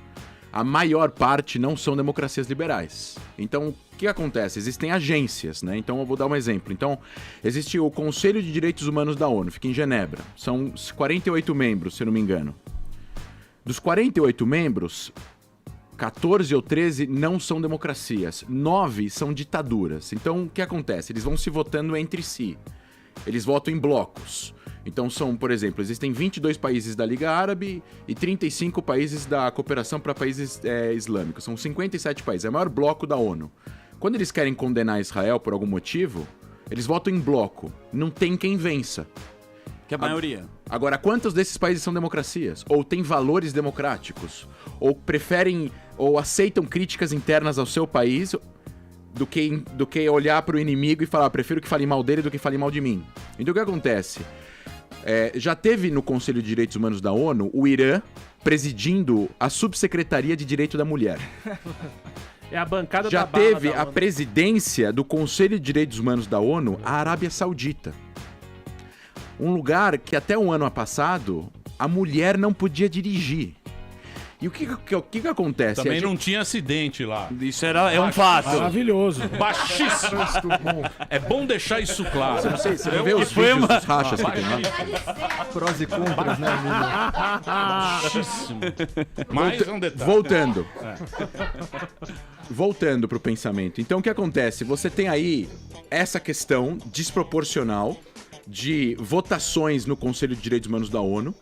a maior parte não são democracias liberais. Então, o que acontece? Existem agências, né? Então, eu vou dar um exemplo. Então, existe o Conselho de Direitos Humanos da ONU, fica em Genebra. São 48 membros, se eu não me engano. Dos 48 membros, 14 ou 13 não são democracias. 9 são ditaduras. Então, o que acontece? Eles vão se votando entre si. Eles votam em blocos. Então são, por exemplo, existem 22 países da Liga Árabe e 35 países da Cooperação para Países Islâmicos. São 57 países, é o maior bloco da ONU.
Quando eles querem condenar Israel por algum motivo, eles votam em bloco. Não tem quem vença.
Que a maioria.
Agora, quantos desses países são democracias? Ou têm valores democráticos? Ou preferem, ou aceitam críticas internas ao seu país do que olhar para o inimigo e falar, prefiro que fale mal dele do que fale mal de mim? Então o que acontece? Já teve no Conselho de Direitos Humanos da ONU o Irã presidindo a Subsecretaria de Direito da Mulher.
É a bancada
Já
da bala
teve
da
a
ONU.
presidência do Conselho de Direitos Humanos da ONU a Arábia Saudita. Um lugar que até um ano passado a mulher não podia dirigir. E o que acontece?
Também não tinha acidente lá.
Isso é um fato.
Maravilhoso.
Baixíssimo. É bom deixar isso claro.
Você não sei, você não vê os vídeos dos rachas que tem lá?
Prós e contras, né,
Baixíssimo. Mais um detalhe.
Voltando. Voltando pro pensamento. Então o que acontece? Você tem aí essa questão desproporcional de votações no Conselho de Direitos Humanos da ONU,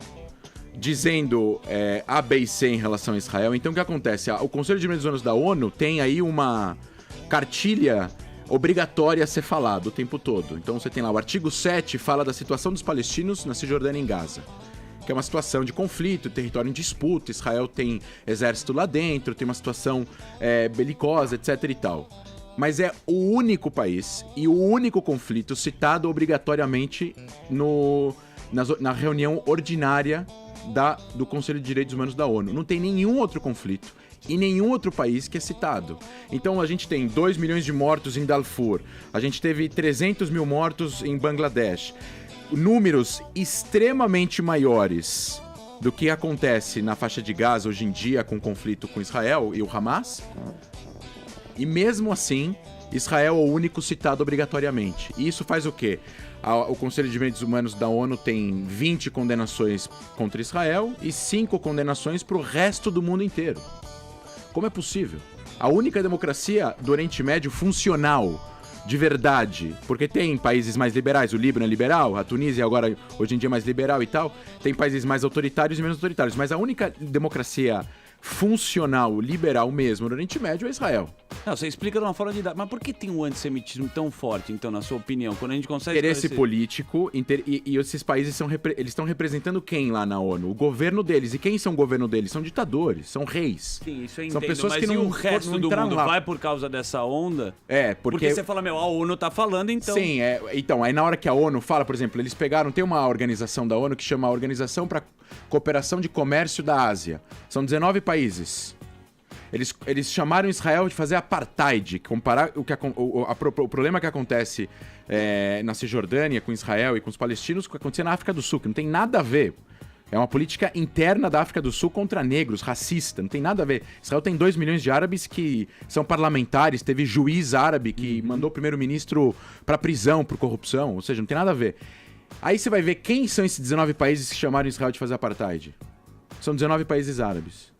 dizendo A, B e C em relação a Israel. Então o que acontece? O Conselho de Direitos Humanos da ONU tem aí uma cartilha obrigatória a ser falada o tempo todo. Então você tem lá o artigo 7, fala da situação dos palestinos na Cisjordânia e em Gaza, que é uma situação de conflito, território em disputa, Israel tem exército lá dentro, tem uma situação belicosa, etc e tal. Mas é o único país e o único conflito citado obrigatoriamente na reunião ordinária do Conselho de Direitos Humanos da ONU. Não tem nenhum outro conflito e nenhum outro país que é citado. Então a gente tem 2 milhões de mortos em Darfur, a gente teve 300 mil mortos em Bangladesh, números extremamente maiores do que acontece na faixa de Gaza hoje em dia com o conflito com Israel e o Hamas. E mesmo assim, Israel é o único citado obrigatoriamente. E isso faz o quê? O Conselho de Direitos Humanos da ONU tem 20 condenações contra Israel e 5 condenações para o resto do mundo inteiro. Como é possível? A única democracia do Oriente Médio funcional, de verdade, porque tem países mais liberais, o Líbano é liberal, a Tunísia agora, hoje em dia, é mais liberal e tal, tem países mais autoritários e menos autoritários, mas a única democracia funcional, liberal mesmo no Oriente Médio é Israel.
Não, você explica de uma forma didática. Mas por que tem um antissemitismo tão forte, então, na sua opinião? Quando a gente consegue
Interesse
esclarecer-
político, e esses países eles estão representando quem lá na ONU? O governo deles. E quem são o governo deles? São ditadores, são reis.
Sim, isso eu
São
entendo,
pessoas
mas
que
e
não
o resto
não
do
entraram
mundo
lá.
vai por causa dessa onda?
Porque
você fala, a ONU tá falando, então...
Sim, então, aí na hora que a ONU fala, por exemplo, eles pegaram, tem uma organização da ONU que chama Organização para Cooperação de Comércio da Ásia. São 19 países. Eles chamaram Israel de fazer apartheid, comparar o problema que acontece na Cisjordânia com Israel e com os palestinos com o que acontecia na África do Sul, que não tem nada a ver. É uma política interna da África do Sul contra negros, racista, não tem nada a ver. Israel tem 2 milhões de árabes que são parlamentares, teve juiz árabe que mandou o primeiro-ministro pra prisão por corrupção, ou seja, não tem nada a ver. Aí você vai ver quem são esses 19 países que chamaram Israel de fazer apartheid. São 19 países árabes.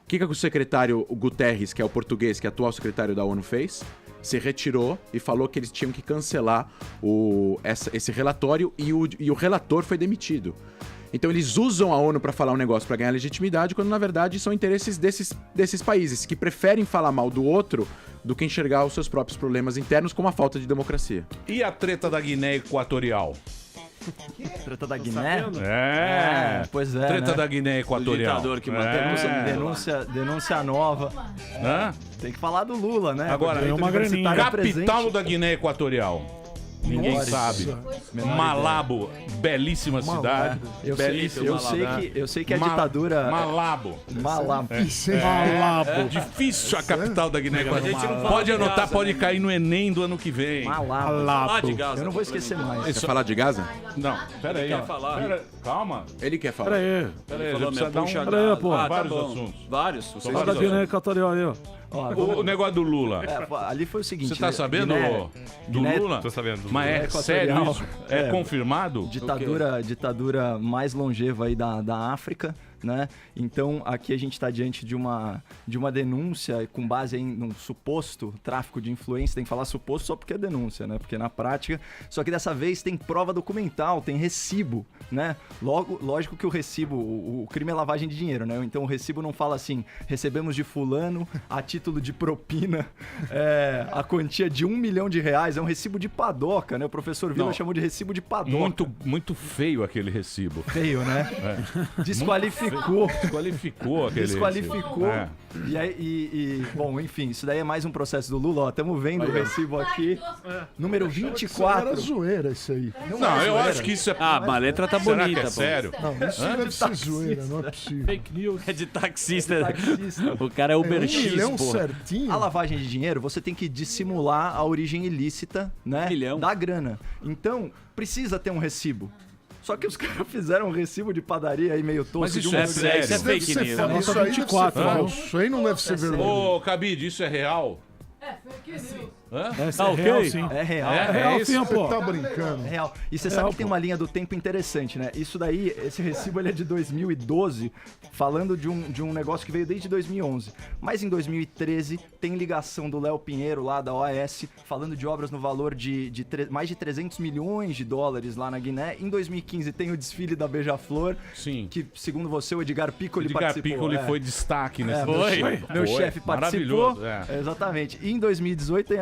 O que o secretário Guterres, que é o português, que é atual secretário da ONU, fez? Se retirou e falou que eles tinham que cancelar esse relatório e o relator foi demitido. Então eles usam a ONU para falar um negócio para ganhar legitimidade, quando na verdade são interesses desses países, que preferem falar mal do outro do que enxergar os seus próprios problemas internos como a falta de democracia.
E a treta da Guiné Equatorial?
Treta da Guiné? Pois é.
Treta
né?
da Guiné Equatorial.
O ditador que mantém denúncia nova.
Hã?
Tem que falar do Lula, né?
Agora, capital da Guiné Equatorial. Ninguém
Nossa.
sabe.
Menor
Malabo, belíssima cidade.
Eu sei que a ditadura...
Malabo.
Malabo.
Difícil a capital da Guiné
A gente não
Equatorial.
fala
Pode
de
anotar,
Gaza,
pode
né?
cair no Enem do ano que vem.
Malabo. Eu não vou esquecer mais.
Quer falar de Gaza?
Não, pera aí.
Ele quer falar.
Calma.
Ele quer falar.
Pera aí.
Pera aí,
Ele
a gente
falou,
precisa dar
puxa
um...
Pera aí, pô.
Vários
tá bom.
assuntos.
Vários.
São
Fala da
vários
Guiné
assuntos.
Equatorial aí, ó.
O negócio do Lula.
Ali foi o seguinte...
Você tá sabendo do
Guiné-
Lula?
Tô sabendo. do
Mas
Lula.
é
Equatorial.
sério isso? É confirmado?
Ditadura mais longeva aí da África, né? Então aqui a gente está diante de uma denúncia com base em um suposto tráfico de influência. Tem que falar suposto só porque é denúncia, né? Porque na prática... Só que dessa vez tem prova documental, tem recibo né? Lógico que o recibo, o crime é lavagem de dinheiro, né? Então o recibo não fala assim, recebemos de fulano a título de propina a quantia de R$1 milhão, é um recibo de padoca, né? O professor Vila chamou de recibo de padoca.
Muito feio aquele recibo.
Feio, né? Desqualificou.
Desqualificou aquele
Desqualificou.
recibo.
Bom, enfim, isso daí é mais um processo do Lula. Ó, estamos vendo o recibo aqui. Número 24.
Era zoeira isso aí.
Não, eu acho que isso é...
mas a letra tá
Será
bonita,
que é sério?
Não, isso deve ser zoeira, não é possível.
Fake news.
É de taxista. O cara é Uber X,
milhão
porra.
certinho.
A lavagem de dinheiro, você tem que dissimular a origem ilícita, né? Da grana. Então, precisa ter um recibo. Só que os caras fizeram um recibo de padaria aí meio tosco.
Mas isso
de
é sério.
Isso é fake news.
Isso aí 24, isso aí não deve ser verdade.
Ô, Cabide, isso é real?
Tá
ok?
sim.
É real.
É real sim,
Você
pô.
tá brincando.
É real. E você sabe que tem uma linha do tempo interessante, né? Isso daí, esse recibo ele é de 2012, falando de um negócio que veio desde 2011. Mas em 2013 tem ligação do Léo Pinheiro lá da OAS, falando de obras no valor de mais de 300 milhões de dólares lá na Guiné. Em 2015 tem o desfile da Beija-Flor, que segundo você o Edgar Piccoli participou.
Edgar Piccoli foi destaque nesse
Meu chefe participou.
Maravilhoso.
Exatamente. E em 2018 tem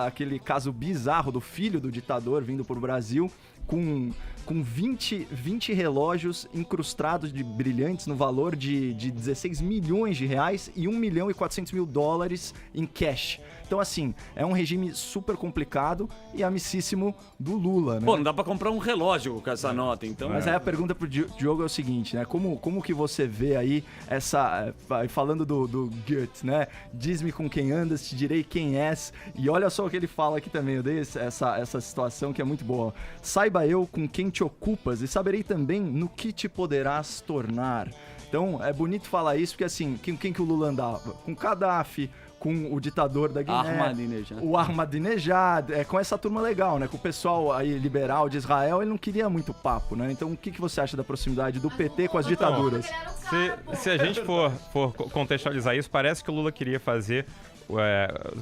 aquele caso bizarro do filho do ditador vindo pro Brasil com 20 relógios incrustados de brilhantes no valor de 16 milhões de reais e 1 milhão e 400 mil dólares em cash. Então, assim, é um regime super complicado e amicíssimo do Lula, né?
Pô, não dá pra comprar um relógio com essa nota, então...
Mas aí a pergunta pro Diogo é o seguinte, né? Como que você vê aí essa... Falando do Goethe, né? Diz-me com quem andas, te direi quem és. E olha só o que ele fala aqui também, eu dei essa situação que é muito boa. Saiba eu com quem te ocupas e saberei também no que te poderás tornar. Então, é bonito falar isso, porque assim, quem que o Lula andava? Com Gaddafi, com o ditador da Guiné, o Ahmadinejad, com essa turma legal, né? Com o pessoal aí liberal de Israel, ele não queria muito papo, né? Então, o que você acha da proximidade do PT com as ditaduras?
Se a gente for contextualizar isso, parece que o Lula queria fazer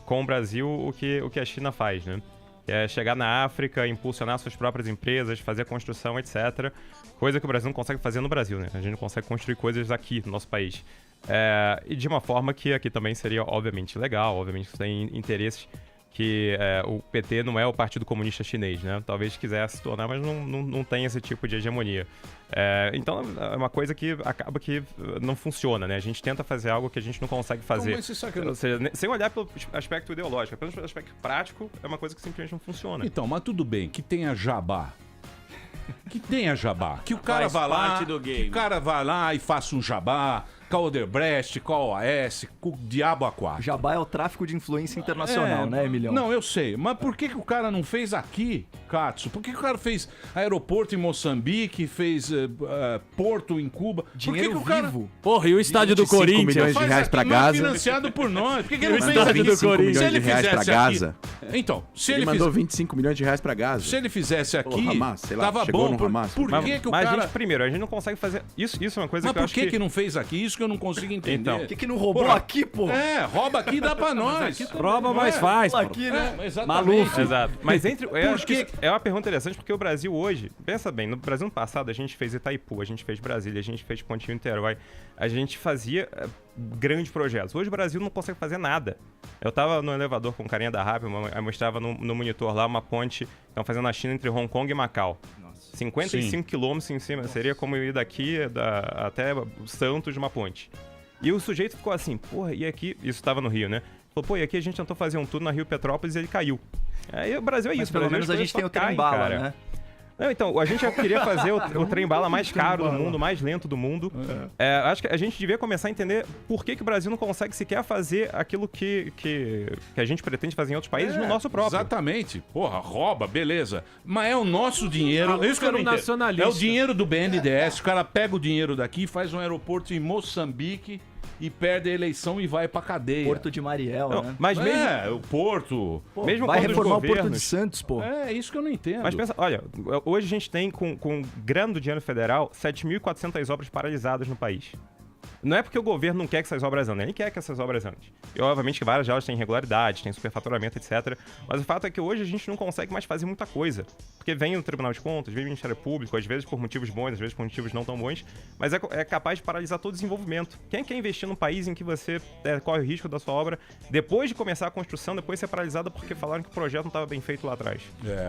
com o Brasil o que a China faz, né? É chegar na África, impulsionar suas próprias empresas, fazer construção, etc. Coisa que o Brasil não consegue fazer no Brasil, né? A gente não consegue construir coisas aqui no nosso país. E de uma forma que aqui também seria, obviamente, legal, obviamente tem interesses que o PT não é o Partido Comunista Chinês, né? Talvez quisesse se tornar, mas não tem esse tipo de hegemonia. Então é uma coisa que acaba que não funciona, né? A gente tenta fazer algo que a gente não consegue fazer.
Então, mas você sabe que
Ou seja, sem olhar pelo aspecto ideológico, apenas pelo aspecto prático, é uma coisa que simplesmente não funciona.
Então, mas tudo bem, que tenha jabá. Que tenha jabá. Que o cara vá lá, que o cara vá lá e faça um jabá, com a Odebrecht, com a OAS, com o diabo a quatro.
Jabá é o tráfico de influência internacional, né, Emilhão?
Não, eu sei. Mas por que o cara não fez aqui, Katsu? Por que o cara fez aeroporto em Moçambique, fez porto em Cuba?
Dinheiro
por que o cara...
vivo.
Porra, e o estádio do Corinthians?
milhões de reais pra Gaza.
Financiado por nós. Por que ele
E o
não fez
estádio
aqui?
do Corinthians?
Se ele
milhões de reais
fizesse
pra
aqui...
Gaza.
Então, se
Ele mandou 25 milhões de reais pra Gaza.
Se ele fizesse aqui,
O Hamas, sei lá,
tava
chegou
bom.
no Hamas.
Por que o
Mas
cara...
a gente, primeiro, a gente não consegue fazer... Isso é uma coisa
Mas
que eu
por
acho
que não fez aqui? Isso que eu não consigo entender.
Então,
Por que não roubou
Porra.
aqui, pô?
Rouba aqui e dá pra nós.
Rouba, mas faz, pô.
Aqui, né?
Exatamente.
Maluf.
Exato. Mas acho
que-
que é uma pergunta interessante, porque o Brasil hoje, pensa bem, no Brasil no passado a gente fez Itaipu, a gente fez Brasília, a gente fez Ponte Niterói, a gente fazia grandes projetos. Hoje o Brasil não consegue fazer nada. Eu tava no elevador com o carinha da RAP, eu mostrava no monitor lá uma ponte que estão fazendo na China entre Hong Kong e Macau. 55 quilômetros em cima, seria como eu ir daqui até Santos numa ponte. E o sujeito ficou assim, porra, e aqui, isso tava no Rio, né? Falou, pô, e aqui a gente tentou fazer um tour na Rio Petrópolis e ele caiu. Aí o Brasil é
Mas
isso,
pelo
o Brasil
menos a
as
gente tem o
coisas só
trem
caem,
bala,
cara.
né?
Não, então, a gente já queria fazer o trem-bala mais caro do mundo, mais lento do mundo. Acho que a gente devia começar a entender por que o Brasil não consegue sequer fazer aquilo que a gente pretende fazer em outros países no nosso próprio.
Exatamente. Porra, rouba, beleza. Mas é o nosso dinheiro. É isso que eu não entendo.
nacionalista.
É o dinheiro do BNDES. O cara pega o dinheiro daqui, faz um aeroporto em Moçambique e perde a eleição e vai pra cadeia.
Porto de Mariel,
Não,
né?
mas mesmo,
o Porto.
mesmo
Vai
quando os
reformar o Porto de
governos...
Santos, pô.
É isso que eu não entendo.
Mas pensa, olha, hoje a gente tem, com grana do dinheiro federal, 7.400 obras paralisadas no país. Não é porque o governo não quer que essas obras andem, ele quer que essas obras andem. E obviamente que várias delas têm irregularidades, têm superfaturamento, etc. Mas o fato é que hoje a gente não consegue mais fazer muita coisa. Porque vem o Tribunal de Contas, vem o Ministério Público, às vezes por motivos bons, às vezes por motivos não tão bons, mas é capaz de paralisar todo o desenvolvimento. Quem quer investir num país em que você corre o risco da sua obra, depois de começar a construção, depois ser paralisada porque falaram que o projeto não estava bem feito lá atrás?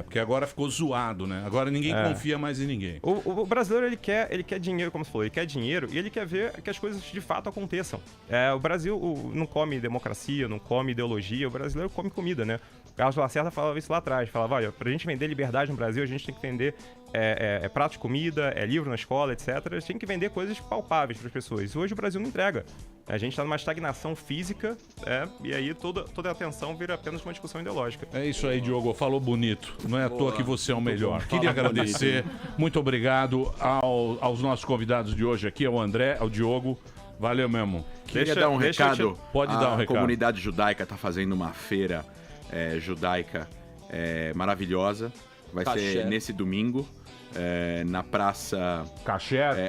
Porque agora ficou zoado, né? Agora ninguém confia mais em ninguém.
O brasileiro, ele quer dinheiro, como você falou, ele quer dinheiro e ele quer ver que as coisas de fato aconteçam. O Brasil não come democracia, não come ideologia, o brasileiro come comida, né? O Carlos Lacerda falava isso lá atrás, falava, olha, pra gente vender liberdade no Brasil, a gente tem que vender prato de comida, livro na escola, etc. A gente tem que vender coisas palpáveis para as pessoas. Hoje o Brasil não entrega. A gente está numa estagnação física, e aí toda a atenção vira apenas uma discussão ideológica.
É isso aí, Diogo. Falou bonito. Não é à toa que você é o melhor. Queria agradecer. Muito obrigado aos nossos convidados de hoje aqui, ao André, ao Diogo. Valeu mesmo.
Queria dar um recado.
Pode dar um recado.
A comunidade judaica está fazendo uma feira judaica maravilhosa. Vai ser nesse domingo. Na praça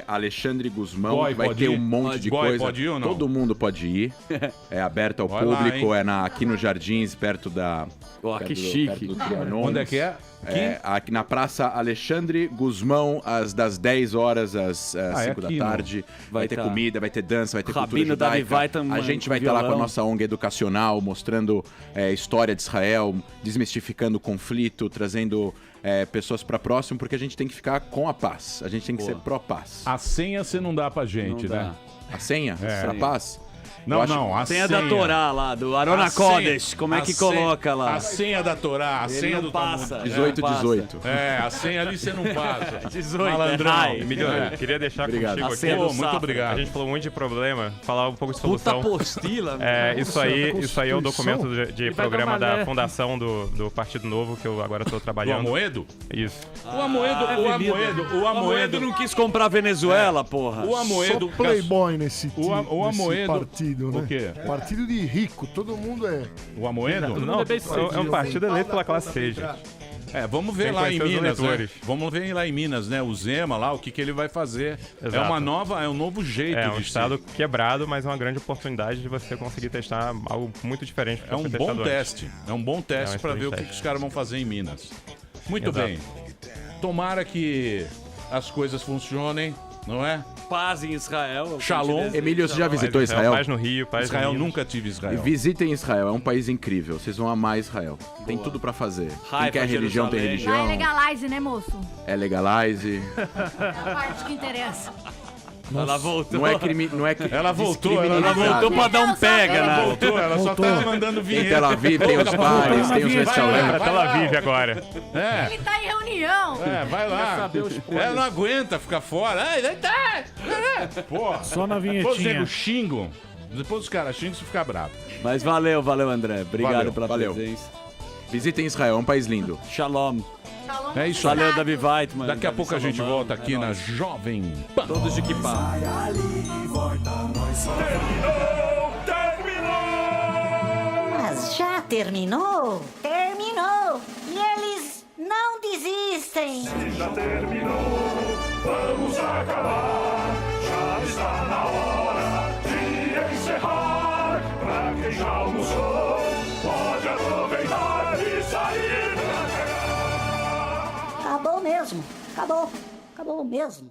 Alexandre Guzmão, vai ter um monte de coisa.
Pode ir ou não?
Todo mundo pode ir. É aberto ao público, lá, aqui nos Jardins, perto da.
Que chique.
Perto do Trianon.
Onde é que é?
Aqui na praça Alexandre Guzmão, das 10 horas às 5 da tarde. Vai ter comida, vai ter dança, vai ter cultura judaica. A gente vai estar lá com a nossa ONG educacional, mostrando história de Israel, desmistificando o conflito, trazendo pessoas para próximo, porque a gente tem que ficar com a paz. A gente tem que ser pró-paz.
A senha você não dá pra gente, né?
A senha? Pra paz?
Não, a senha
da Torá lá, do Arona Kodesh, como é que coloca lá?
A senha da Torá, a senha do
passa.
18.
A senha ali você não passa.
18,
malandrão.
Emílio, queria deixar contigo aqui.
Muito obrigado.
A gente falou muito de problema, falar um pouco de solução.
Puta apostila.
Isso aí é o documento de programa da fundação do Partido Novo, que eu agora estou trabalhando.
O Amoedo?
Isso.
O Amoedo
não quis comprar a Venezuela, porra.
O Amoedo...
Só playboy nesse partido, né?
O quê?
Partido de rico, todo mundo é...
O Amoedo?
Não, é um partido eleito pela classe C, gente.
Vamos ver lá em Minas, né? Vamos ver lá em Minas, né? O Zema lá, o que ele vai fazer.
Exato.
É um novo jeito de
ser. É um estado quebrado, mas é uma grande oportunidade de você conseguir testar algo muito diferente.
É um bom teste. É um bom teste para ver o que os caras vão fazer em Minas. Muito bem. Tomara que as coisas funcionem, não é?
Paz em Israel.
Shalom. Emílio, você já visitou Israel?
Paz no Rio, paz
Israel,
no
nunca tive Israel.
Visitem Israel, é um país incrível. Vocês vão amar Israel. Tem tudo pra fazer. Quem quer religião, tem religião.
Lá é legalize, né, moço?
É legalize.
É a parte que interessa.
Ela voltou.
Não é crime.
Ela voltou
pra dar um pega, né?
Ela só tava mandando vinheta.
Tem Tel Aviv, tem os bares, tem os restaurantes.
Pra Tel Aviv agora.
Ele tá em reunião.
Vai lá. Ela não aguenta ficar fora. Porra.
Só na vinhetinha.
Depois eles xingam. Depois os caras xingam, você fica bravo.
Mas valeu, André. Obrigado pela presença.
Visitem Israel, é um país lindo.
Shalom.
É isso aí.
Valeu, Davi Weitman.
Daqui a pouco a gente volta aqui na Jovem Pan.
Todos de equipar.
Mas já terminou? Terminou! E eles não desistem!
Se já terminou, vamos acabar. Já está na hora de encerrar. Pra quem já almoçou, pode aproveitar e sair pra cá.
Acabou mesmo! Acabou! Acabou mesmo!